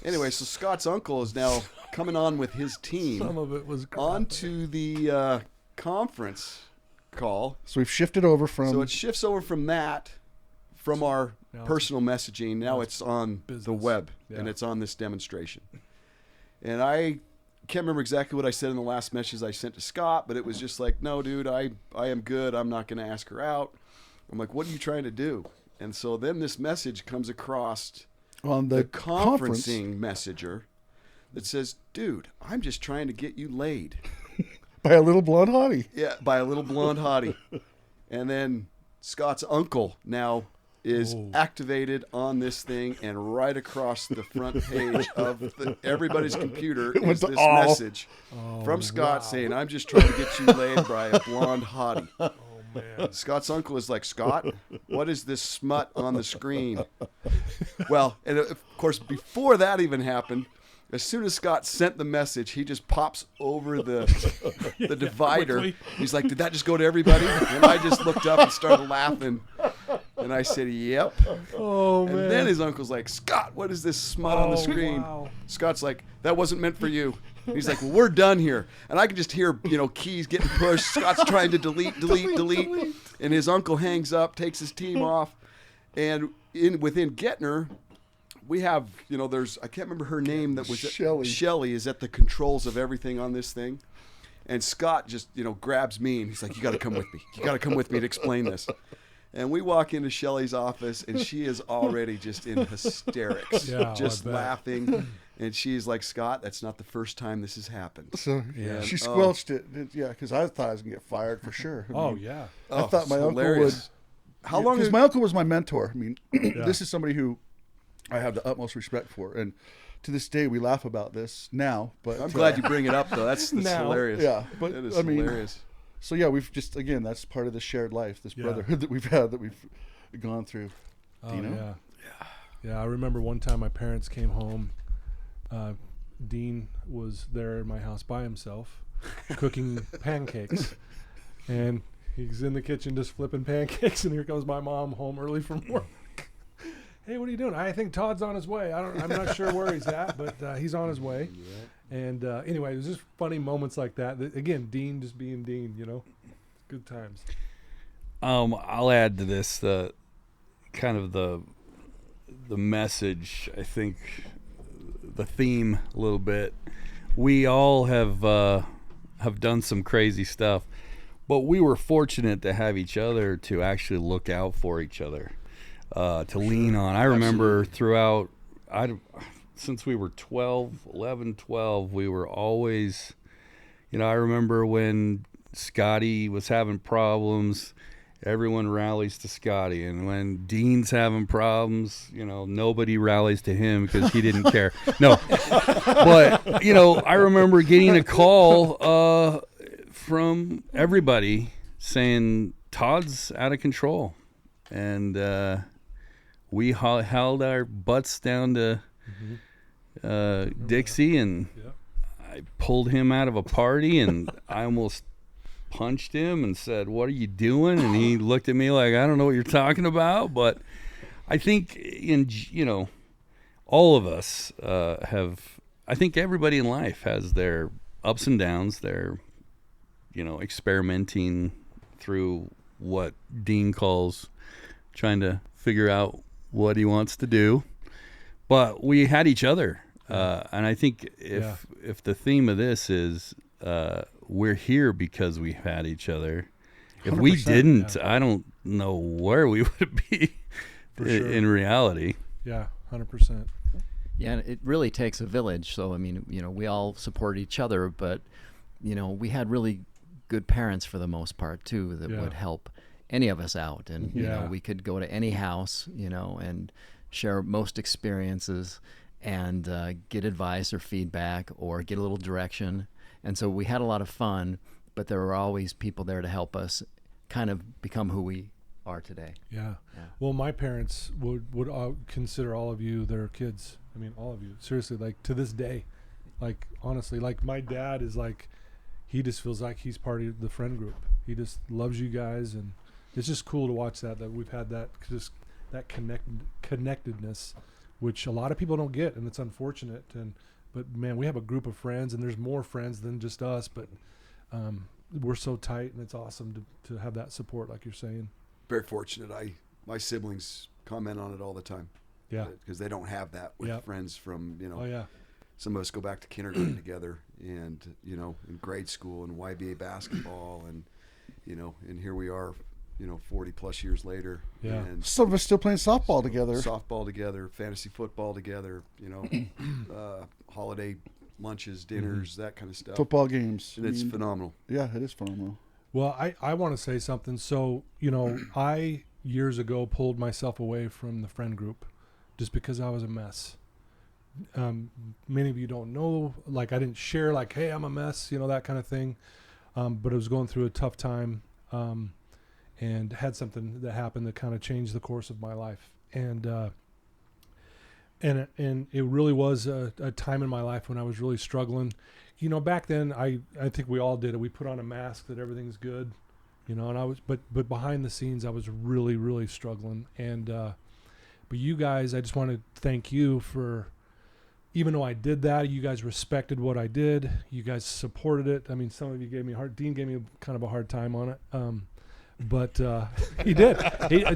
anyway, so Scott's uncle is now coming on with his team Some of it was onto the conference call. So we've shifted over from. So it shifts over from that, from our Now it's- personal messaging. Now now it's on the business. web, Yeah. and it's on this demonstration. And I can't remember exactly what I said in the last message I sent to Scott, but it was just like, no, dude, I am good. I'm not going to ask her out. I'm like, what are you trying to do? And so then this message comes across On the the conference. conferencing messenger that says, dude, I'm just trying to get you laid. By a little blonde hottie. Yeah, by a little blonde hottie. And then Scott's uncle now is activated on this thing, and right across the front page of everybody's computer is this message from Scott saying, I'm just trying to get you laid by a blonde hottie. Oh man. Scott's uncle is like, Scott, what is this smut on the screen? Well, and of course, before that even happened, as soon as Scott sent the message, he just pops over the divider. quickly. He's like, did that just go to everybody? And I just looked up and started laughing. And I said, yep. Oh man. And then his uncle's like, Scott, what is this smut on the screen? Wow. Scott's like, that wasn't meant for you. And he's like, well, we're done here. And I can just hear, keys getting pushed. Scott's trying to delete. And his uncle hangs up, takes his team off. And within Gettner, we have, there's, I can't remember her name, that was Shelley. Shelley is at the controls of everything on this thing. And Scott just, grabs me and he's like, you got to come with me. You got to come with me to explain this. And we walk into Shelley's office, and she is already just in hysterics, Yeah, just I bet. laughing. And she's like, Scott, that's not the first time this has happened. So Yeah. she squelched it. Yeah, because I thought I was going to get fired for sure. I Oh mean, yeah. I thought my it's uncle hilarious. would. How long Because is my uncle was my mentor. I mean, this is somebody who I have the utmost respect for. And to this day, we laugh about this now. But I'm glad you bring it up, though. That's Now. hilarious. Yeah, but That is I mean, hilarious. so yeah, we've just, again, that's part of the shared life, this Yeah. brotherhood that we've had, that we've gone through. Oh, Do you know? yeah. Yeah, I remember one time my parents came home. Dean was there in my house by himself, cooking pancakes, and he's in the kitchen just flipping pancakes. And here comes my mom home early from work. Hey, what are you doing? I think Todd's on his way. I'm not sure where he's at, but he's on his way. And anyway, it was just funny moments like that. Again, Dean just being Dean, good times. I'll add to this the kind of the message. I think the theme a little bit. We all have done some crazy stuff, but we were fortunate to have each other to actually look out for each other, to lean on. I remember throughout, since we were 11, 12, we were always, I remember when Scotty was having problems, everyone rallies to Scotty. And when Dean's having problems, nobody rallies to him because he didn't care. No. But, I remember getting a call from everybody saying, Todd's out of control. And we held our butts down to Dixie, and Yep. I pulled him out of a party, and I almost punched him and said, what are you doing? And he looked at me like, I don't know what you're talking about. But I think all of us I think everybody in life has their ups and downs. They're experimenting through what Dean calls trying to figure out what he wants to do. But we had each other. And I think if the theme of this is we're here because we had each other. If we 100%, didn't, I don't know where we would be For sure. in reality. Yeah, 100%. Yeah, and it really takes a village. So, I mean, we all support each other, but, we had really good parents for the most part, too, that Yeah. would help any of us out. And, Yeah. we could go to any house, and share most experiences and get advice or feedback or get a little direction. And so we had a lot of fun, but there were always people there to help us kind of become who we are today. Yeah. Yeah. Well, my parents would consider all of you their kids. I mean, all of you. Seriously, like to this day. Like, honestly, like my dad is like, he just feels like he's part of the friend group. He just loves you guys. And it's just cool to watch that we've had that connectedness, which a lot of people don't get. And it's unfortunate. But man, we have a group of friends, and there's more friends than just us. But we're so tight, and it's awesome to have that support, like you're saying. Very fortunate. My siblings comment on it all the time. Yeah. Because they don't have that with Yep. friends from, Oh yeah. some of us go back to kindergarten together and, in grade school and YBA basketball and, and here we are 40 plus years later. Yeah. And Some of us still playing softball together. softball together, fantasy football together, holiday lunches, dinners, that kind of stuff. Football games. And it's phenomenal. Yeah, it is phenomenal. Well, I want to say something. So, I years ago pulled myself away from the friend group just because I was a mess. Many of you don't know, like I didn't share like, hey, I'm a mess, that kind of thing. But I was going through a tough time and had something that happened that kind of changed the course of my life. And it really was a time in my life when I was really struggling. Back then I think we all did it. We put on a mask that everything's good, and I was, but behind the scenes I was really, really struggling. And, but you guys, I just want to thank you for, even though I did that, you guys respected what I did. You guys supported it. I mean, some of you gave me Dean gave me kind of a hard time on it. But he did.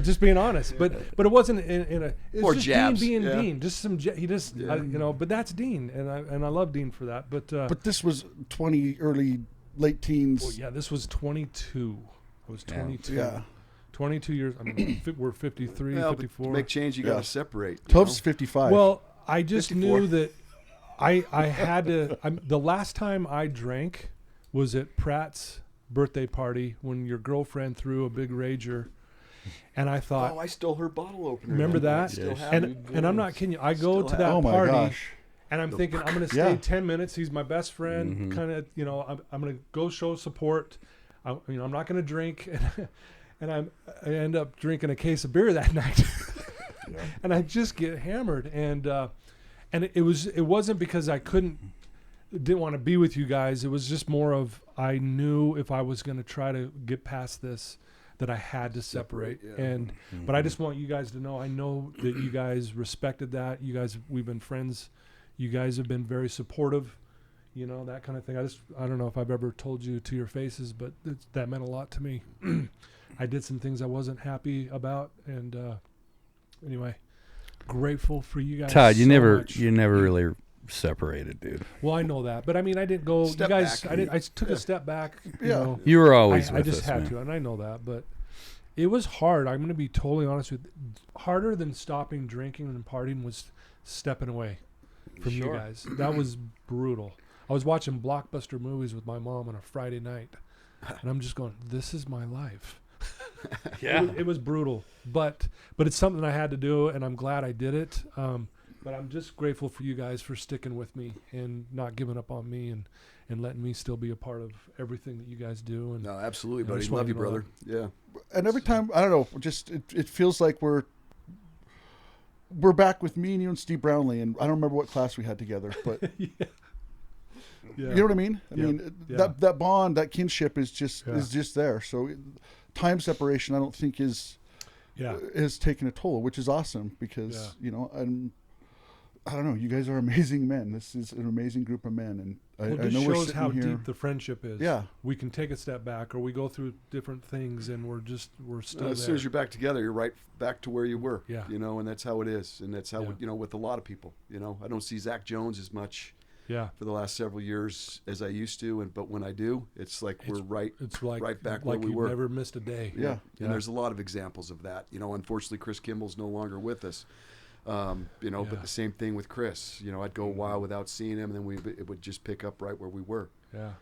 Just being honest. But it wasn't in a. It's More just jabs. Dean being Yeah. Dean. Just some. He just. Yeah. But that's Dean, and I love Dean for that. But this was late teens. well, yeah, this was 22. I was 22. Yeah. 22 years. I mean, we're 53, Well, but 54. to make change, you got Yeah. to separate. Tov's 55. Well, I just 54. knew that I had to. The last time I drank was at Pratt's birthday party when your girlfriend threw a big rager, and I thought, I stole her bottle opener. remember I that? still have it. And I'm not kidding you. I go Still to have that oh my party, gosh. and I'm thinking I'm going to stay Yeah. 10 minutes. He's my best friend. Kind of, I'm going to go show support. I'm not going to drink, and I end up drinking a case of beer that night, and I just get hammered. And it wasn't because I didn't want to be with you guys. It was just more of, I knew if I was going to try to get past this, that I had to separate. Yeah. But I just want you guys to know, I know that you guys respected that. You guys, we've been friends. You guys have been very supportive, that kind of thing. I don't know if I've ever told you to your faces, but that meant a lot to me. I did some things I wasn't happy about. And anyway, grateful for you guys. Todd, you so never much. really separated, dude. Well, I know that, but I mean, I didn't go. Step you guys, back. I took a step back. Yeah. You were always I with just us, had man. to, and I know that, but it was hard. I'm going to be totally honest with. Harder than stopping drinking and partying was stepping away from you guys. That was brutal. I was watching blockbuster movies with my mom on a Friday night, and I'm just going, "This is my life." Yeah. It was brutal, but it's something I had to do, and I'm glad I did it. But I'm just grateful for you guys for sticking with me and not giving up on me and letting me still be a part of everything that you guys do. And No, absolutely, I buddy. just Love want you, you to know brother. Yeah. And every time, I don't know, just it feels like we're back with me and you and Steve Brownlee, and I don't remember what class we had together, but yeah. you know what I mean? I Yep. mean, Yeah. that bond, that kinship is just Yeah. there. So time separation, I don't think has taken a toll, which is awesome because I don't know, you guys are amazing men. This is an amazing group of men, and Well, I it know just we're shows sitting how here. deep the friendship is. Yeah. We can take a step back, or we go through different things, and we're still As there. soon as you're back together, you're right back to where you were. Yeah. And that's how it is, and that's how Yeah. with a lot of people. I don't see Zach Jones as much Yeah. for the last several years as I used to, but when I do, it's like we're right. It's like right back like where we you were. never missed a day. Yeah. And there's a lot of examples of that. Unfortunately, Chris Kimball's no longer with us. But the same thing with Chris. I'd go a while without seeing him, and then it would just pick up right where we were. Yeah.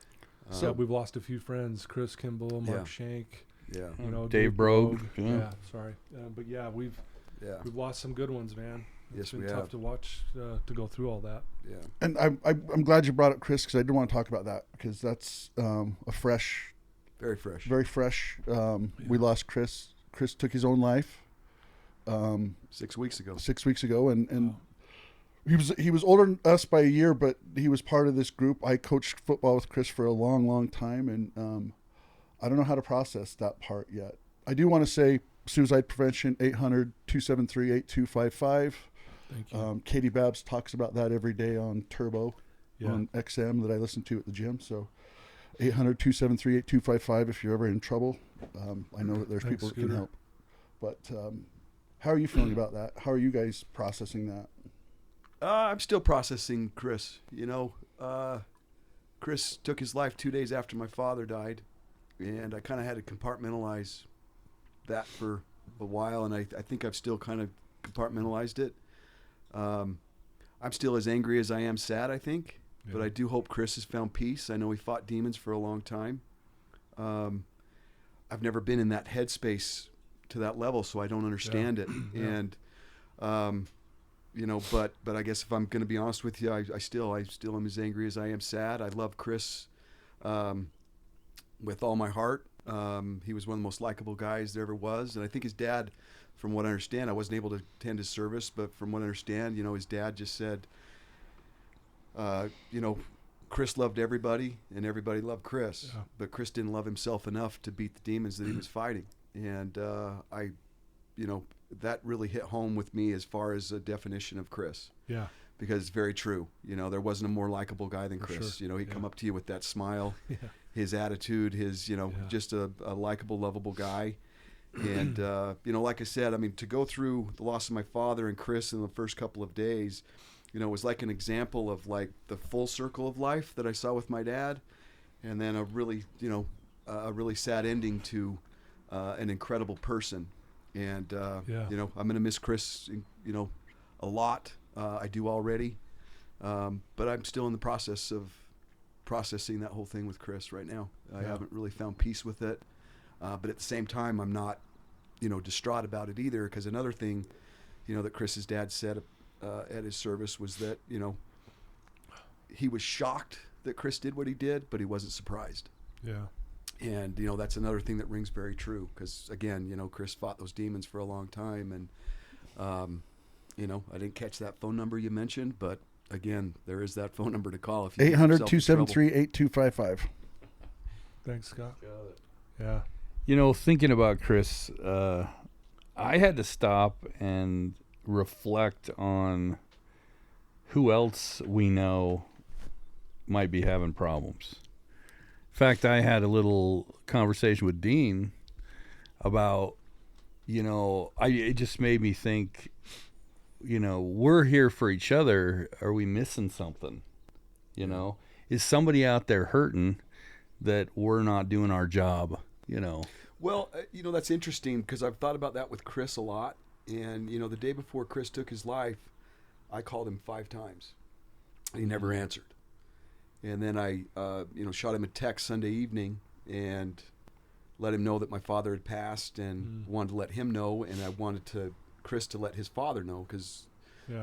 So we've lost a few friends: Chris Kimball, Mark Yeah. Shank. Yeah. Dave Brogue. Yeah. Sorry, but we've Yeah. lost some good ones, man. It's Yes, been we tough have. to watch, to go through all that. Yeah. And I'm glad you brought up Chris, because I do want to talk about that, because that's a fresh, Very fresh. very fresh. We lost Chris. Chris took his own life 6 weeks ago. 6 weeks ago, and he was older than us by a year, but he was part of this group. I coached football with Chris for a long, long time, and I don't know how to process that part yet. I do want to say suicide prevention, 800-273-8255. Thank you. Katie Babbs talks about that every day on Turbo Yeah. on XM that I listen to at the gym. So 800-273-8255 if you're ever in trouble. I know that there's Thanks, people that can Scooter. help. But how are you feeling about that? How are you guys processing that? I'm still processing Chris. Chris took his life 2 days after my father died, and I kind of had to compartmentalize that for a while, and I think I've still kind of compartmentalized it. I'm still as angry as I am sad, I think, but I do hope Chris has found peace. I know he fought demons for a long time. I've never been in that headspace to that level, so I don't understand it. And but I guess if I'm going to be honest with you, I still am as angry as I am sad. I love Chris with all my heart. He was one of the most likable guys there ever was, and I think his dad, from what I understand, I wasn't able to attend his service, but from what I understand, his dad just said, Chris loved everybody, and everybody loved Chris, but Chris didn't love himself enough to beat the demons that he was fighting. And that really hit home with me as far as a definition of Chris. Yeah. Because it's very true. There wasn't a more likable guy than Chris. Sure. He'd come up to you with that smile, his attitude, his, just a likable, lovable guy. And, like I said, I mean, to go through the loss of my father and Chris in the first couple of days, it was like an example of like the full circle of life that I saw with my dad. And then a really sad ending to an incredible person. And, I'm going to miss Chris, a lot. I do already. But I'm still in the process of processing that whole thing with Chris right now. I haven't really found peace with it. But at the same time, I'm not, distraught about it either. Because another thing, that Chris's dad said at his service was that, he was shocked that Chris did what he did, but he wasn't surprised. Yeah. And, that's another thing that rings very true. Because, again, Chris fought those demons for a long time. And, I didn't catch that phone number you mentioned. But, again, there is that phone number to call. 800-273-8255. Thanks, Scott. Got it. Yeah. Thinking about Chris, I had to stop and reflect on who else we know might be having problems. In fact, I had a little conversation with Dean about, it just made me think, we're here for each other. Are we missing something? Is somebody out there hurting that we're not doing our job? Well, that's interesting because I've thought about that with Chris a lot. And, the day before Chris took his life, I called him 5 times. He never answered. And then I, shot him a text Sunday evening and let him know that my father had passed and wanted to let him know. And I wanted Chris to let his father know because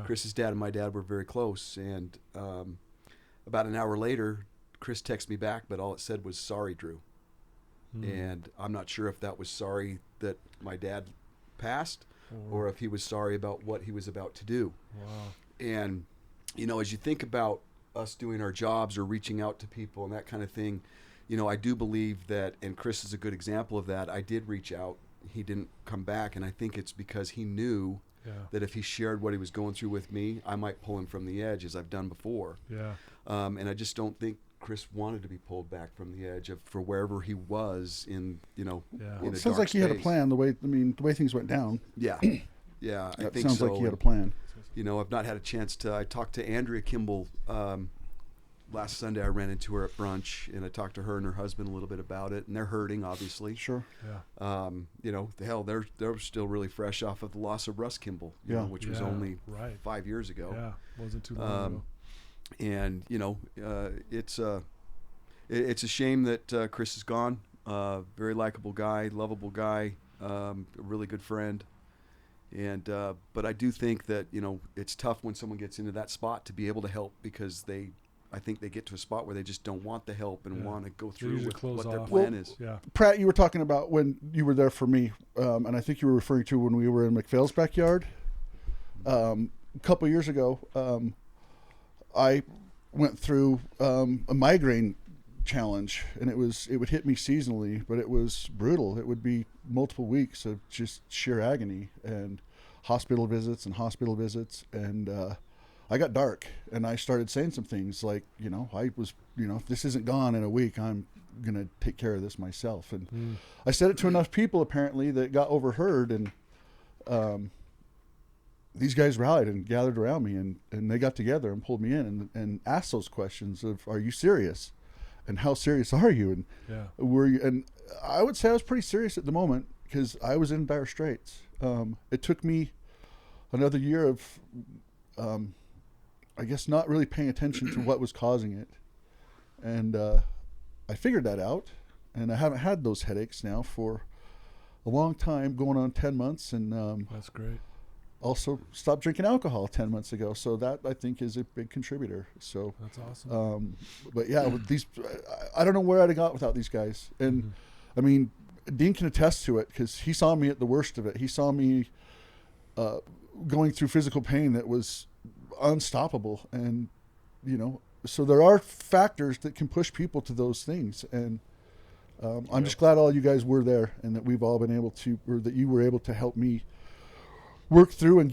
Chris's dad and my dad were very close. And about an hour later, Chris texted me back, but all it said was, "Sorry, Drew." And I'm not sure if that was sorry that my dad passed or if he was sorry about what he was about to do. Wow. And, as you think about us doing our jobs or reaching out to people and that kind of thing, I do believe that, and Chris is a good example of that, I did reach out. He didn't come back, and I think it's because he knew that if he shared what he was going through with me, I might pull him from the edge, as I've done before. Yeah. And I just don't think Chris wanted to be pulled back from the edge for wherever he was in, in a it sounds like he had a plan the way things went down. Yeah. Yeah. I think sounds so. like he had a plan. I've not had a chance I talked to Andrea Kimball, last Sunday. I ran into her at brunch and I talked to her and her husband a little bit about it, and they're hurting, obviously. Sure. Yeah. They're still really fresh off of the loss of Russ Kimball, which was only 5 years ago. Yeah. Wasn't too long ago. And it's a shame that Chris is gone. Very likable guy, lovable guy, a really good friend. And but I do think that it's tough when someone gets into that spot to be able to help because I think they get to a spot where they just don't want the help and want to go through with what their plan is. Yeah. Pratt, you were talking about when you were there for me, and I think you were referring to when we were in McPhail's backyard a couple years ago. I went through a migraine challenge, and it would hit me seasonally, but it was brutal. It would be multiple weeks of just sheer agony and hospital visits. And I got dark, and I started saying some things like, if this isn't gone in a week, I'm going to take care of this myself. And I said it to enough people apparently that got overheard, and these guys rallied and gathered around me, and they got together and pulled me in and asked those questions of, are you serious? And how serious are you? And were you? And I would say I was pretty serious at the moment. because I was in dire straits. It took me another year of, I guess, not really paying attention to what was causing it. And I figured that out, and I haven't had those headaches now for a long time, going on 10 months. And That's great. also stopped drinking alcohol 10 months ago. So that, I think, is a big contributor. So That's awesome. but yeah, with these, I don't know where I'd have got without these guys. And I mean, Dean can attest to it, because he saw me at the worst of it. He saw me going through physical pain that was unstoppable. And, you know, so there are factors that can push people to those things. And I'm just glad all you guys were there, and that we've all been able to, or that you were able to help me work through and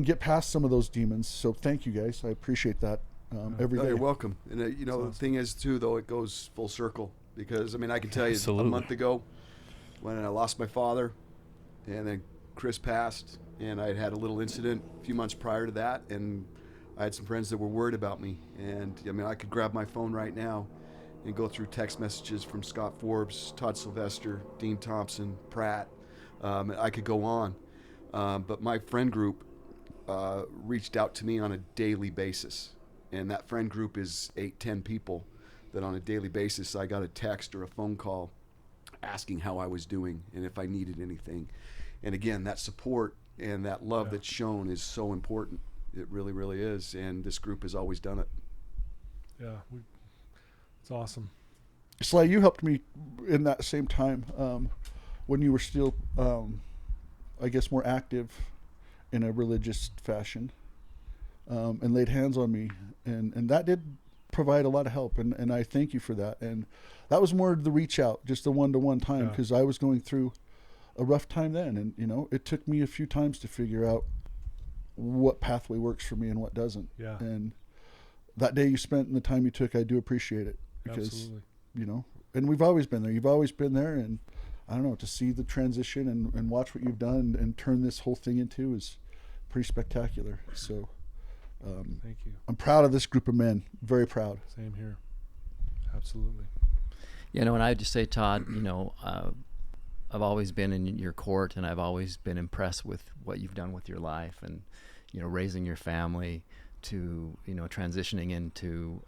get past some of those demons. So thank you guys. I appreciate that every day. You're welcome. And you know, the thing is too, though, it goes full circle, because I mean, I can tell you a month ago when I lost my father, and then Chris passed, and I had a little incident a few months prior to that, and I had some friends that were worried about me. And I mean, I could grab my phone right now and go through text messages from Scott Forbes, Todd Sylvester, Dean Thompson, Pratt. I could go on. But my friend group reached out to me on a daily basis. And that friend group is 8-10 people that on a daily basis I got a text or a phone call asking how I was doing and if I needed anything. And again, that support and that love that's shown is so important. It really, really is. And this group has always done it. Yeah, it's awesome. Sly, you helped me in that same time when you were still, I guess, more active in a religious fashion, and laid hands on me. And that did provide a lot of help. And I thank you for that. And that was more the reach out, just the one-to-one time, because I was going through a rough time then. And, you know, it took me a few times to figure out what pathway works for me and what doesn't. Yeah. And that day you spent and the time you took, I do appreciate it, because, Absolutely. you know, and we've always been there. You've always been there. And I don't know, to see the transition and watch what you've done and turn this whole thing into is pretty spectacular. So thank you. I'm proud of this group of men. Very proud. Same here. Absolutely. You know, and I would just say, Todd, you know, I've always been in your court, and I've always been impressed with what you've done with your life, and, you know, raising your family to, you know, transitioning into,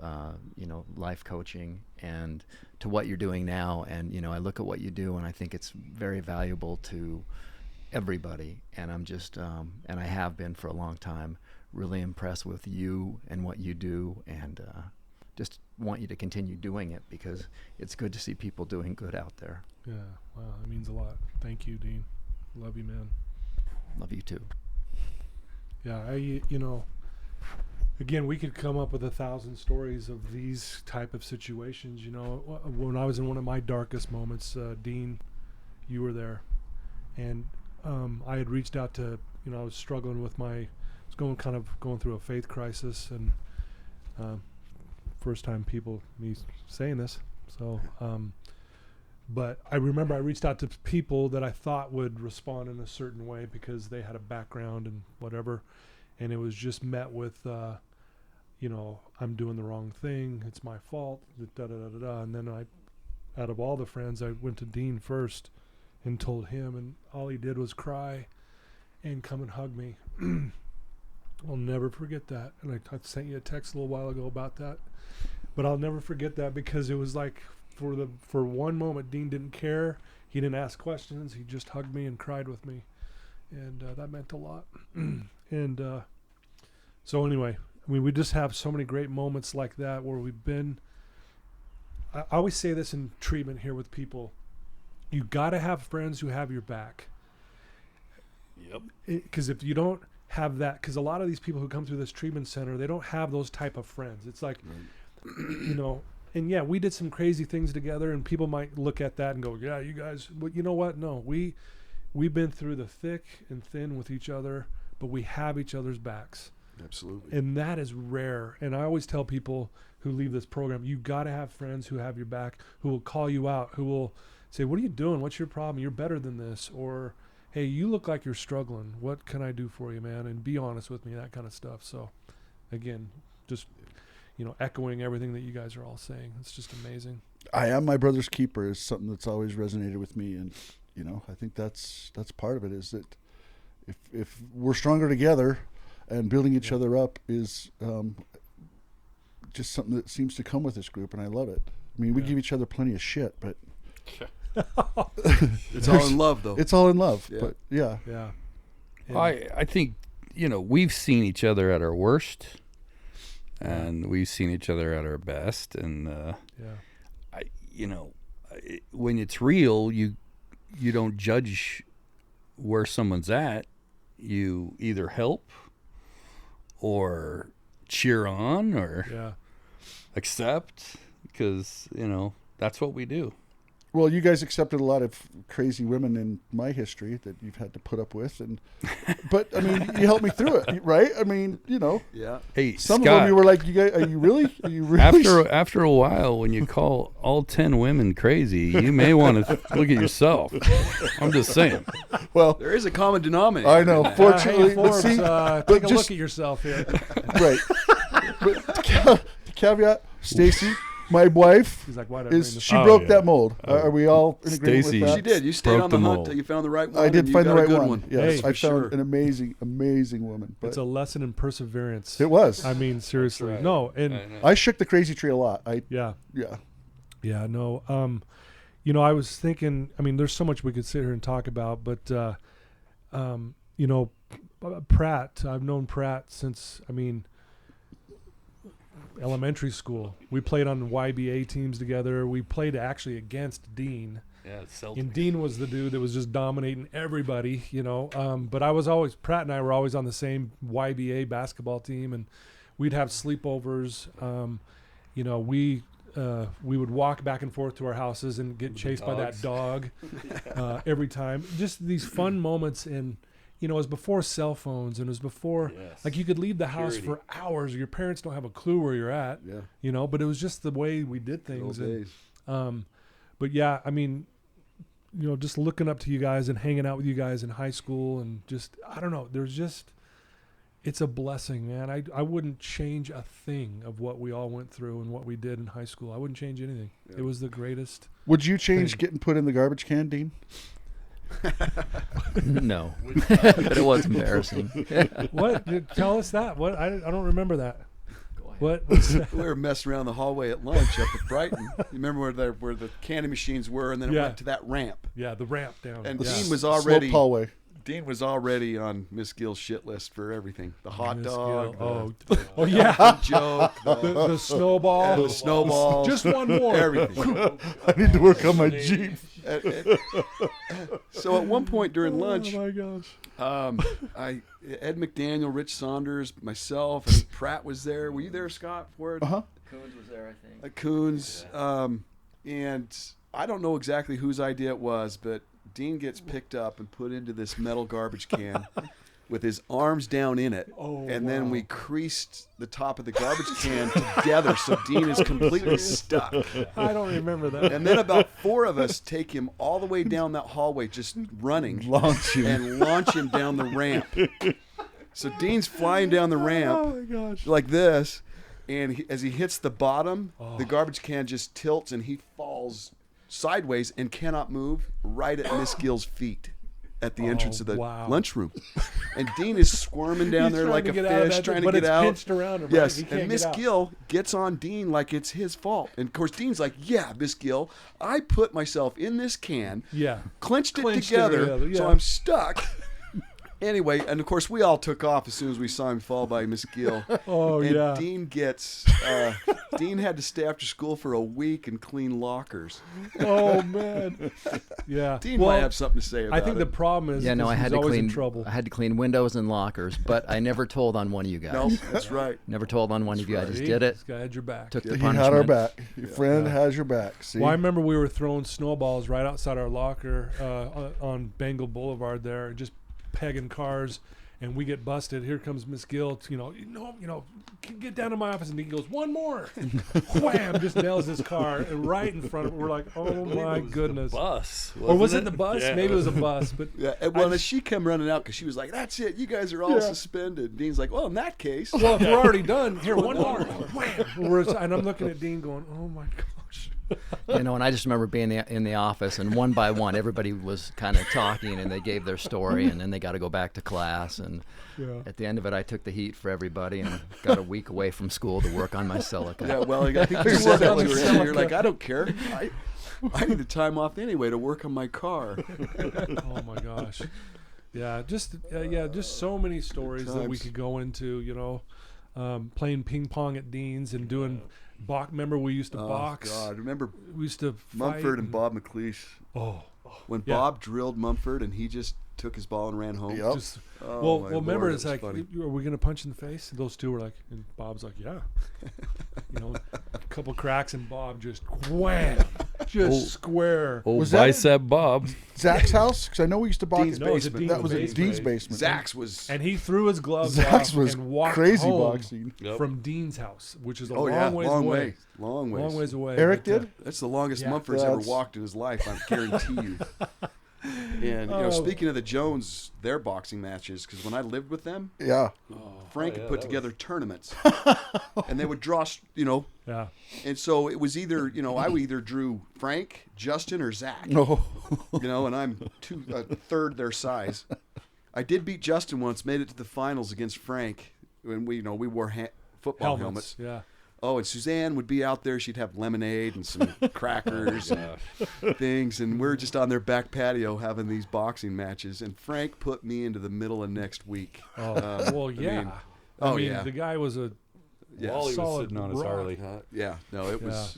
you know, life coaching and to what you're doing now. And, you know, I look at what you do and I think it's very valuable to everybody. And I'm just, and I have been for a long time, really impressed with you and what you do, and just want you to continue doing it, because it's good to see people doing good out there. Yeah. Wow. That means a lot. Thank you, Dean. Love you, man. Love you too. Yeah. You know, again, we could come up with 1,000 stories of these type of situations. You know, when I was in one of my darkest moments, Dean, you were there, and I had reached out to, you know, I was struggling with I was going through a faith crisis, and first time me saying this. So, but I remember I reached out to people that I thought would respond in a certain way because they had a background and whatever, and it was just met with, you know, I'm doing the wrong thing, it's my fault, da da da da da. And then out of all the friends, I went to Dean first and told him, and all he did was cry and come and hug me. I'll never forget that. And I sent you a text a little while ago about that, but I'll never forget that, because it was like, for one moment, Dean didn't care. He didn't ask questions. He just hugged me and cried with me, and that meant a lot. And so anyway, I mean, we just have so many great moments like that where we've been. I always say this in treatment here with people: you got to have friends who have your back. Yep. Because if you don't have that, because a lot of these people who come through this treatment center, they don't have those type of friends. It's like, you know. And yeah, we did some crazy things together, and people might look at that and go, yeah, you guys, but you know what? No, we've been through the thick and thin with each other, but we have each other's backs. Absolutely. And that is rare. And I always tell people who leave this program, you got to have friends who have your back, who will call you out, who will say, what are you doing? What's your problem? You're better than this. Or, hey, you look like you're struggling. What can I do for you, man? And be honest with me, that kind of stuff. So again, just, you know, echoing everything that you guys are all saying. It's just amazing. I am my brother's keeper is something that's always resonated with me. And, I think that's part of it, is that if we're stronger together, and building each other up is just something that seems to come with this group, and I love it. I mean, we give each other plenty of shit, but it's all in love, though. It's all in love, Yeah. but yeah. Yeah. I think, we've seen each other at our worst, and we've seen each other at our best, and when it's real, you don't judge where someone's at. You either help or cheer on or accept, because that's what we do. Well, you guys accepted a lot of crazy women in my history that you've had to put up with, but I mean, you helped me through it, right? I mean, Yeah. Hey, some Scott, of them you were like, "You guys, are you really?" after a while, when you call all 10 women crazy, you may want to look at yourself. I'm just saying. Well, There is a common denominator. I know. Fortunately, Hey, but Forbes, see, take but a just- look at yourself here. right. But caveat, Stacy, my wife, He's like, why did I bring is this she up? broke that mold. Are we all in agreement Stacey. with that? She did. You stayed Broke on the the hunt mold. till you found the right one. I did and you find the got a right good one. Yes, Hey, I for found sure. an amazing woman. But It's a lesson in perseverance. it was. I mean, seriously. right. No, and I know. I shook the crazy tree a lot. yeah. Yeah. No. I was thinking, I mean, there's so much we could sit here and talk about, but Pratt, I've known Pratt since, elementary school. We played on YBA teams together. We played actually against Dean. Yeah, it's Celtics. And Dean was the dude that was just dominating everybody, But Pratt and I were always on the same YBA basketball team, and we'd have sleepovers. We would walk back and forth to our houses and get chased by that dog every time. Just these fun moments, and it was before cell phones, and it was before like you could leave the house for hours. Your parents don't have a clue where you're at, but it was just the way we did things. Old days. But yeah, just looking up to you guys and hanging out with you guys in high school, and just, I don't know, it's a blessing, man. I wouldn't change a thing of what we all went through and what we did in high school. I wouldn't change anything. Yeah. It was the greatest. Would you change Thing. getting put in the garbage can, Dean? No, but it was embarrassing. What? Tell us that. What? I don't remember that. Go ahead. What? What's that? We were messing around the hallway at lunch up at Brighton. You remember where the candy machines were, and then it Yeah. went to that ramp. Yeah, the ramp down. And yeah. Dean was Sloped already hallway. on Miss Gill's shit list for everything. The hot Miss dog, Gill. the Oh yeah. joke, The snowball. the snowball, Just one more. everything. I need to work on my Jeep. So at one point during lunch, Oh my gosh. Ed McDaniel, Rich Saunders, myself, and Pratt was there. Were you there, Scott? For it? Uh-huh. Coons was there, I think. Coons, and I don't know exactly whose idea it was, but Dean gets picked up and put into this metal garbage can with his arms down in it, and then we creased the top of the garbage can together so Dean is completely stuck. I don't remember that. And then about 4 of us take him all the way down that hallway, just running, Launch him. and launch him down the ramp. So Dean's flying down the ramp Oh my gosh. like this, and as he hits the bottom, the garbage can just tilts and he falls sideways and cannot move right at Miss Gill's feet at the entrance of the lunchroom. And Dean is squirming down there like a fish, trying to get out. But it's pinched around him. Yes, Right? He can't and Miss get out. Gill gets on Dean like it's his fault. And of course, Dean's like, "Yeah, Miss Gill, I put myself in this can, clenched it together, so I'm stuck." Anyway, and of course, we all took off as soon as we saw him fall by Miss Gill. Oh and yeah. Dean had to stay after school for a week and clean lockers. Oh man. Yeah. Dean might have something to say about I think it. the problem is Yeah, no, I he's had to always in clean. trouble. I had to clean windows and lockers, but I never told on one of you guys. No, that's right. Never told on one of you. I just See? did it. This guy had your back. Took the He punishment. had our back. Your friend has your back. See? Well, I remember we were throwing snowballs right outside our locker on Bengal Boulevard there, just pegging cars, and we get busted. Here comes Miss Gill. Get down to my office, and he goes, "One more!" Wham! Just nails his car and right in front of it. We're like, "Oh my goodness!" Bus. Or was it wasn't the bus? Yeah. Maybe it was a bus, but Yeah, and well, as she came running out because she was like, "That's it, you guys are all suspended." Dean's like, "Well, in that case, well, if we're already done, here, one more. Wham! And I'm looking at Dean, going, "Oh my gosh!" You know, and I just remember being in the office, and one by one, everybody was kind of talking, and they gave their story, and then they got to go back to class. And at the end of it, I took the heat for everybody and got a week away from school to work on my Celica. Yeah, well, I think you said that to her, and you're like, I don't care. I need the time off anyway to work on my car. Oh my gosh. Yeah, just so many stories that we could go into, you know, playing ping pong at Dean's and doing remember we used to box. Oh God, remember we used to Mumford and Bob McLeish. When Bob drilled Mumford and he just took his ball and ran home. Yep. Well, remember, Lord, it's like, funny. are we going to punch in the face? And those two were like, and Bob's like, yeah. You know, a couple cracks and Bob just wham, just square. Old Was that bicep Bob. Zach's house? Because I know we used to box. Dean's No, it was at basement. That was at Dean's Dean's basement. basement. Zach's was. And he threw his gloves Zach's off was and walked crazy home boxing. Yep. from Dean's house, which is a Oh long yeah, ways long away. way, long ways. Long ways away. Eric But, did? That's the longest Yeah. Mumford's ever That's- walked in his life. I guarantee you. And you know, speaking of the Jones, their boxing matches, because when I lived with them, Yeah. Frank had put together tournaments, and they would draw, you know, Yeah. and so it was either, you know, I either drew Frank, Justin, or Zach, No. you know, and I'm a third their size. I did beat Justin once, made it to the finals against Frank, when we, you know, we wore football helmets. Yeah. Oh, and Suzanne would be out there. She'd have lemonade and some crackers and things. And we're just on their back patio having these boxing matches. And Frank put me into the middle of next week. Oh, well, yeah. I mean, yeah. the guy was a Wally was solid sitting on his rock. Harley. Yeah, no, it was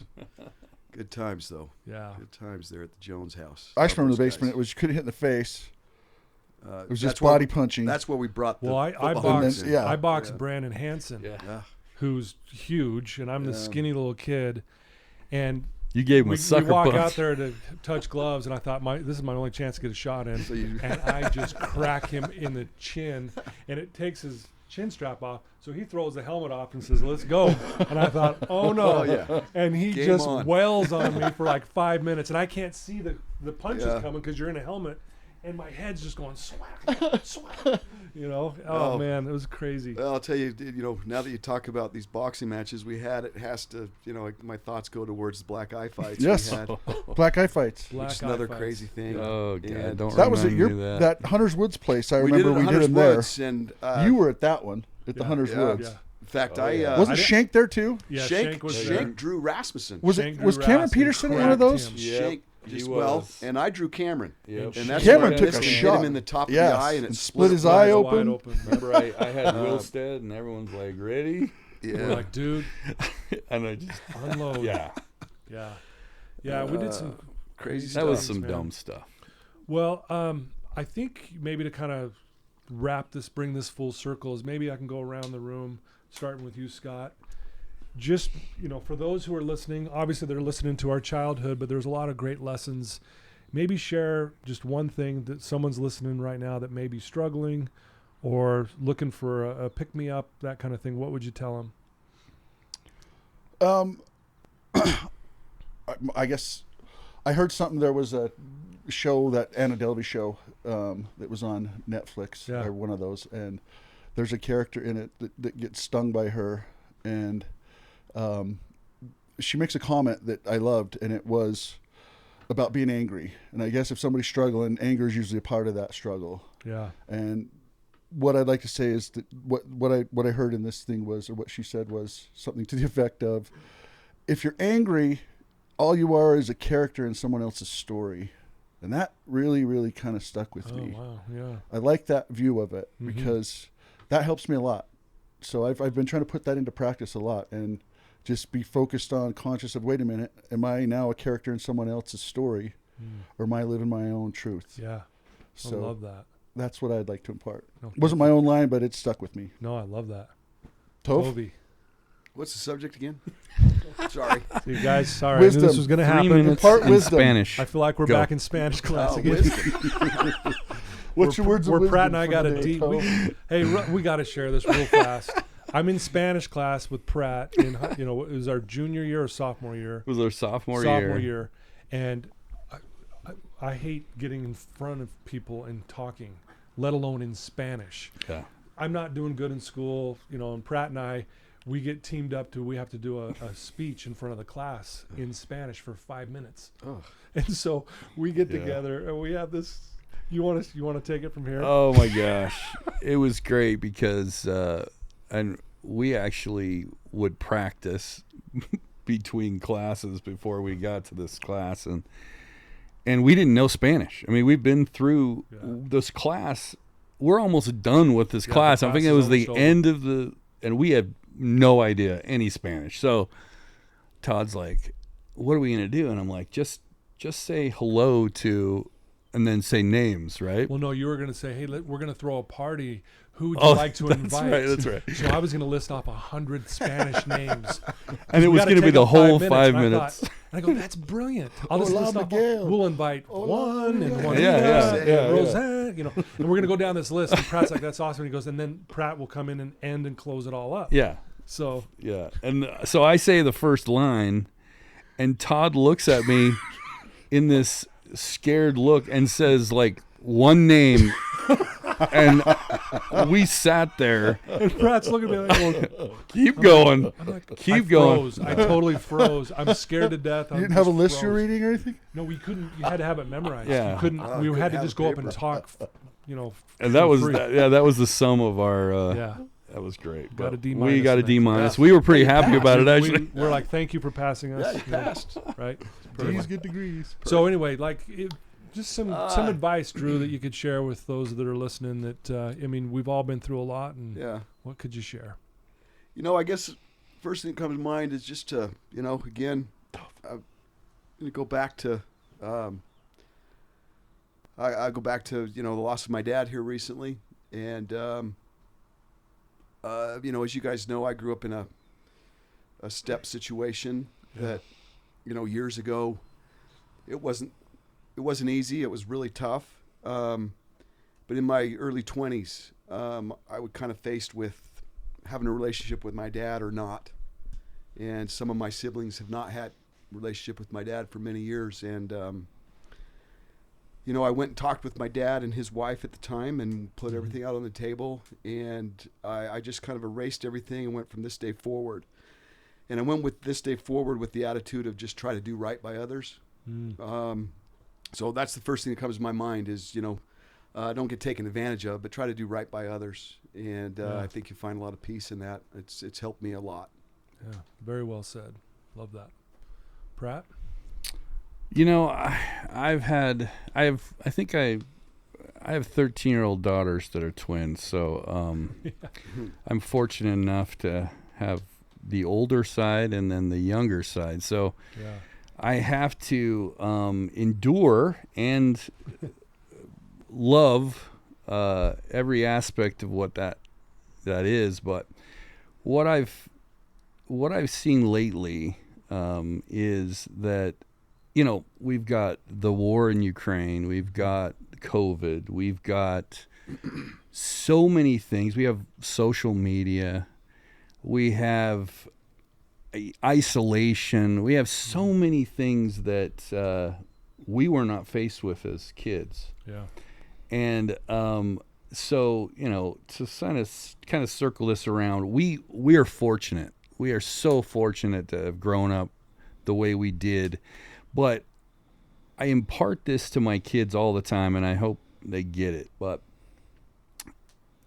good times, though. Yeah. Good times there at the Jones house. I just remember Those the basement. guys. It was you couldn't hit in the face. It was That's just where- body punching. That's where we brought the Well, I football boxed. helmets in. yeah. I boxed Brandon Hansen, Yeah. who's huge, and I'm the skinny little kid. And You gave him we a sucker walk punch. out there to touch gloves, and I thought, this is my only chance to get a shot in. And I just crack him in the chin, and it takes his chin strap off. So he throws the helmet off and says, "Let's go." And I thought, "Oh no!" Oh, yeah. And he Game just on. wails on me for like 5 minutes, and I can't see the punches Yeah. coming because you're in a helmet, and my head's just going swag, swag. You know? Oh man, it was crazy. Well, I'll tell you, you know, now that you talk about these boxing matches we had, it has to, you know, my thoughts go towards the black eye fights Yes. we had, Black eye fights. Black which is eye another fights. crazy thing. Oh, God, And don't That was at remind me of that Hunter's Woods place. I we remember did it at we did Hunter's him there. Woods, and You were at that one at the Yeah. Hunter's Yeah. Woods. Yeah. in fact, Oh, yeah. Wasn't I didn't- Shank there too? Yeah, Shank was there. drew Rasmussen. Was Shank it was drew Cameron Rasmussen, Peterson in one of those? cracked him. Yep. Shank He just was. and I drew Cameron. Yep. And that's Cameron where took a Dennis hit shot. him in the top Yes, of the eye, and it and split split his wide eye Wide open. Remember, I had Wilstead, and everyone's like, ready? Yeah. We're like, dude, And I just, unload. yeah. Yeah, we did some crazy That was Thanks, some man. dumb stuff. Well, I think maybe to kind of bring this full circle is maybe I can go around the room, starting with you, Scott. Just, you know, for those who are listening, obviously they're listening to our childhood, but there's a lot of great lessons. Maybe share just one thing that someone's listening right now that may be struggling or looking for a pick-me-up, that kind of thing. What would you tell them? I guess I heard something. There was a show, that Anna Delvey show, that was on Netflix, Yeah. or one of those, and there's a character in it that gets stung by her, and she makes a comment that I loved, and it was about being angry. And I guess if somebody's struggling, anger is usually a part of that struggle. Yeah. And what I'd like to say is that what I heard in this thing was, or what she said was something to the effect of, if you're angry, all you are is a character in someone else's story. And that really, really kind of stuck with Oh, me. wow. Yeah. I like that view of it Mhm. because that helps me a lot. So I've been trying to put that into practice a lot, and just be focused on, conscious of, wait a minute, am I now a character in someone else's story, or am I living my own truth? Yeah. So I love that. that's what I'd like to impart. No, Wasn't my own line, but it stuck with me. No, I love that. Toph? Tovey. What's the subject again? Sorry. See, guys, sorry. I knew Wisdom. this was going to 3 happen. minutes Impart in wisdom. Spanish. I feel like we're Go. back in Spanish class Oh, again. wisdom. What's your words of Where wisdom Pratt and I for got the a day, deep. Toph? We got to share this real fast. I'm in Spanish class with Pratt. It was our junior year or sophomore year. It was our sophomore year, and I hate getting in front of people and talking, let alone in Spanish. Yeah. I'm not doing good in school, and Pratt and I, we get teamed up we have to do a speech in front of the class in Spanish for 5 minutes. Oh. And so we get together and we have this. You want to take it from here? Oh my gosh, it was great because and we actually would practice between classes before we got to this class, and we didn't know Spanish. I mean, we've been through this class. We're almost done with this class. I think it was the end of and we had no idea any Spanish. So Todd's like, "What are we gonna do?" And I'm like, "Just say hello to." And then say names, right? Well, no, you were going to say, hey, we're going to throw a party. Who would you like to invite? That's right. So I was going to list off 100 Spanish names. And it was going to be the whole 5 minutes. And I go, that's brilliant. I'll just list off. We'll invite Juan and Juanita and Roseanne, and we're going to go down this list. And Pratt's like, that's awesome. And he goes, and then Pratt will come in and end and close it all up. Yeah. So. Yeah. And so I say the first line, and Todd looks at me in this scared look and says like one name, and we sat there. And Pratt's looking at me like, keep going. I'm like, keep going. Froze. I totally froze. I'm scared to death. You didn't have a list you're reading or anything? No, we couldn't. You had to have it memorized. Yeah. You couldn't. We had to just go up and talk. And that was that was the sum of our. Yeah. That was great. Got a D-. We got a D-. Yeah. We were pretty happy about it, actually. We're like, thank you for passing us. Yeah, you passed. Right? D's get degrees. So anyway, just some advice, Drew, that you could share with those that are listening. That we've all been through a lot, and what could you share? I guess first thing that comes to mind is just to, again, I'm going to go back to, I go back to, the loss of my dad here recently. And, as you guys know, I grew up in a step situation that, years ago, it wasn't easy. It was really tough. But in my early 20s, I was kind of faced with having a relationship with my dad or not. And some of my siblings have not had a relationship with my dad for many years. And, I went and talked with my dad and his wife at the time and put everything out on the table. And I just kind of erased everything and went from this day forward. And I went with this day forward with the attitude of just try to do right by others. So that's the first thing that comes to my mind is, don't get taken advantage of, but try to do right by others. And I think you find a lot of peace in that. It's helped me a lot. Yeah, very well said. Love that. Pratt? I have 13-year-old daughters that are twins, so I'm fortunate enough to have the older side and then the younger side. So I have to endure and love every aspect of what that is. But what I've seen lately is that we've got the war in Ukraine, we've got COVID, we've got so many things. We have social media, we have isolation, we have so many things that we were not faced with as kids. Yeah. And so to kind of circle this around, we are fortunate. We are so fortunate to have grown up the way we did. But I impart this to my kids all the time, and I hope they get it. But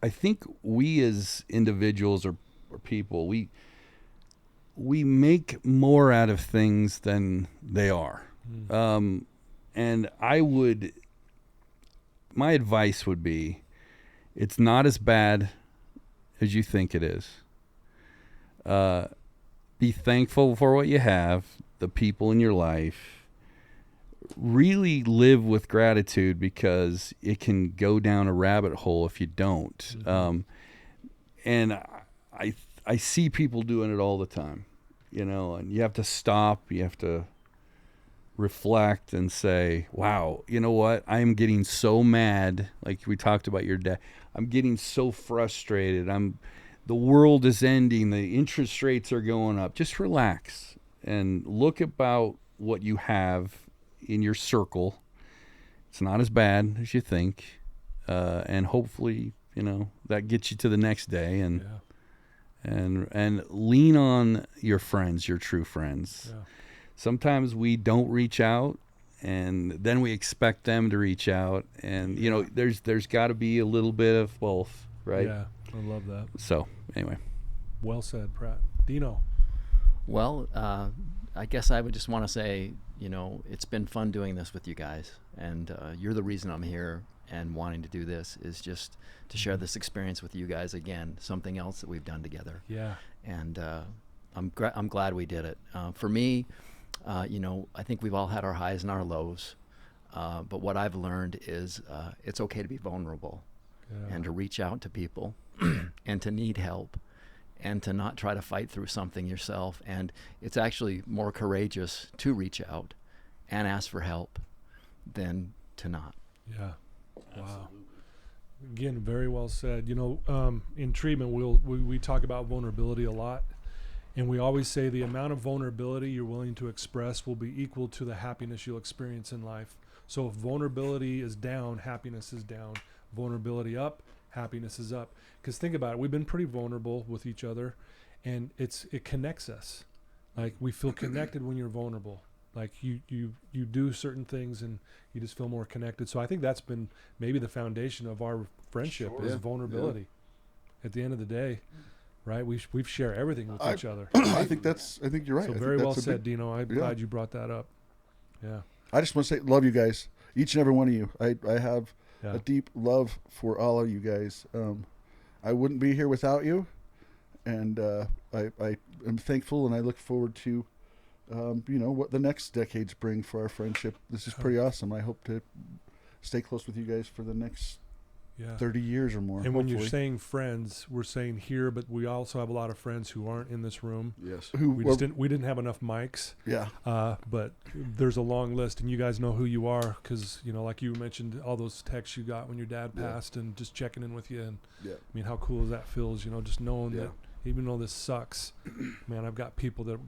I think we as individuals or people, we make more out of things than they are. And my advice would be, it's not as bad as you think it is. Be thankful for what you have, the people in your life. Really live with gratitude, because it can go down a rabbit hole if you don't. And I see people doing it all the time, and you have to stop, you have to reflect and say, wow, you know what? I'm getting so mad. Like we talked about your dad. I'm getting so frustrated. The world is ending. The interest rates are going up. Just relax and look about what you have in your circle. It's not as bad as you think. And hopefully, that gets you to the next day and and lean on your friends, your true friends. Yeah. Sometimes we don't reach out, and then we expect them to reach out, and there's got to be a little bit of both, right? Yeah, I love that. So anyway, Well said, Pratt. Dino. Well, I guess I would just want to say, it's been fun doing this with you guys, and you're the reason I'm here and wanting to do this is just to share this experience with you guys again, something else that we've done together. Yeah. And I'm glad we did it. For me, I think we've all had our highs and our lows, but what I've learned is it's okay to be vulnerable and to reach out to people and to need help and to not try to fight through something yourself. And it's actually more courageous to reach out and ask for help than to not. Yeah. Wow. Again, very well said. In treatment, we talk about vulnerability a lot, and we always say the amount of vulnerability you're willing to express will be equal to the happiness you'll experience in life. So if vulnerability is down, happiness is down. Vulnerability up, happiness is up. Because think about it, we've been pretty vulnerable with each other, and it connects us. Like, we feel connected when you're vulnerable. Like you do certain things and you just feel more connected. So I think that's been maybe the foundation of our friendship is vulnerability. Yeah. At the end of the day, right? We've shared everything with each other. I think you're right. So very well said, Dino. I'm glad you brought that up. Yeah. I just want to say, love you guys, each and every one of you. I have a deep love for all of you guys. I wouldn't be here without you, and I am thankful, and I look forward to what the next decades bring for our friendship. This is pretty awesome. I hope to stay close with you guys for the next 30 years or more. And when you're saying friends, we're saying here, but we also have a lot of friends who aren't in this room. Yes. We didn't have enough mics. Yeah. But there's a long list, and you guys know who you are because, like you mentioned, all those texts you got when your dad passed and just checking in with you. And I mean, how cool that feels, just knowing that even though this sucks, man, I've got people that,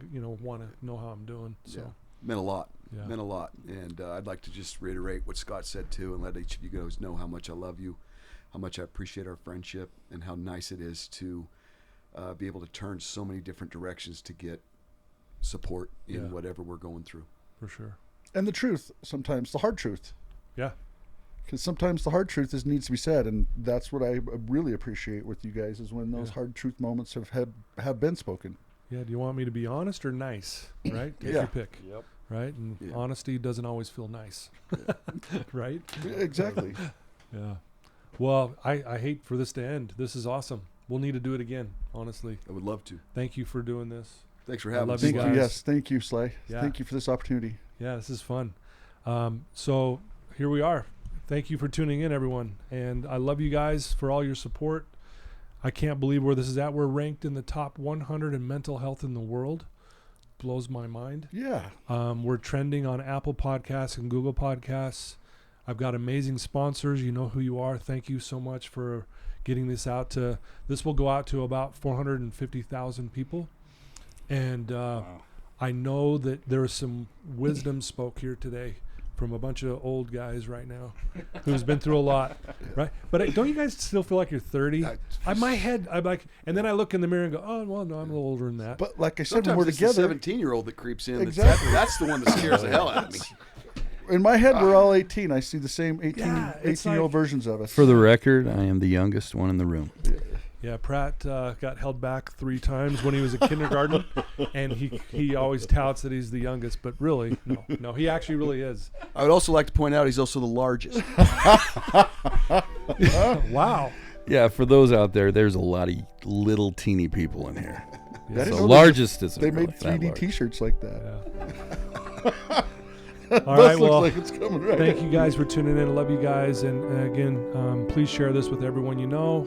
want to know how I'm doing. So meant a lot. Meant a lot. And I'd like to just reiterate what Scott said too, and let each of you guys know how much I love you, how much I appreciate our friendship, and how nice it is to be able to turn so many different directions to get support in whatever we're going through. For sure. And the truth, sometimes the hard truth. Yeah. Because sometimes the hard truth needs to be said, and that's what I really appreciate with you guys is when those hard truth moments have been spoken. Yeah. Do you want me to be honest or nice? Right. Take your pick. Yep. Right. And honesty doesn't always feel nice. Right. Exactly. Yeah. Well, I hate for this to end. This is awesome. We'll need to do it again. Honestly. I would love to. Thank you for doing this. Thanks for having us. Thank you. Yes. Thank you, Sly. Yeah. Thank you for this opportunity. Yeah. This is fun. So here we are. Thank you for tuning in, everyone. And I love you guys for all your support. I can't believe where this is at. We're ranked in the top 100 in mental health in the world. Blows my mind. Yeah. We're trending on Apple Podcasts and Google Podcasts. I've got amazing sponsors. You know who you are. Thank you so much for getting this out to. This will go out to about 450,000 people. And I know that there is some wisdom spoke here today from a bunch of old guys right now who's been through a lot, right? But don't you guys still feel like you're 30? In my head, I'm like, and then I look in the mirror and go, oh, well, no, I'm a little older than that. But like I said, Sometimes when we're it's together, the 17-year-old that creeps in. Exactly. That's the one that scares the hell out of me. in my head, we're all 18. I see the same 18-year-old versions of us. For the record, I am the youngest one in the room. Yeah, Pratt got held back 3 times when he was in kindergarten, and he always touts that he's the youngest, but really, no, he actually really is. I would also like to point out he's also the largest. Wow. Yeah, for those out there, there's a lot of little teeny people in here. I didn't So know largest isn't They really made that 3D large. T-shirts like that. Yeah. All This right, looks well, like it's coming right. thank you guys for tuning in. I love you guys, and again, please share this with everyone you know.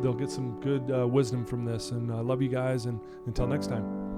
They'll get some good wisdom from this, and I love you guys, and until next time.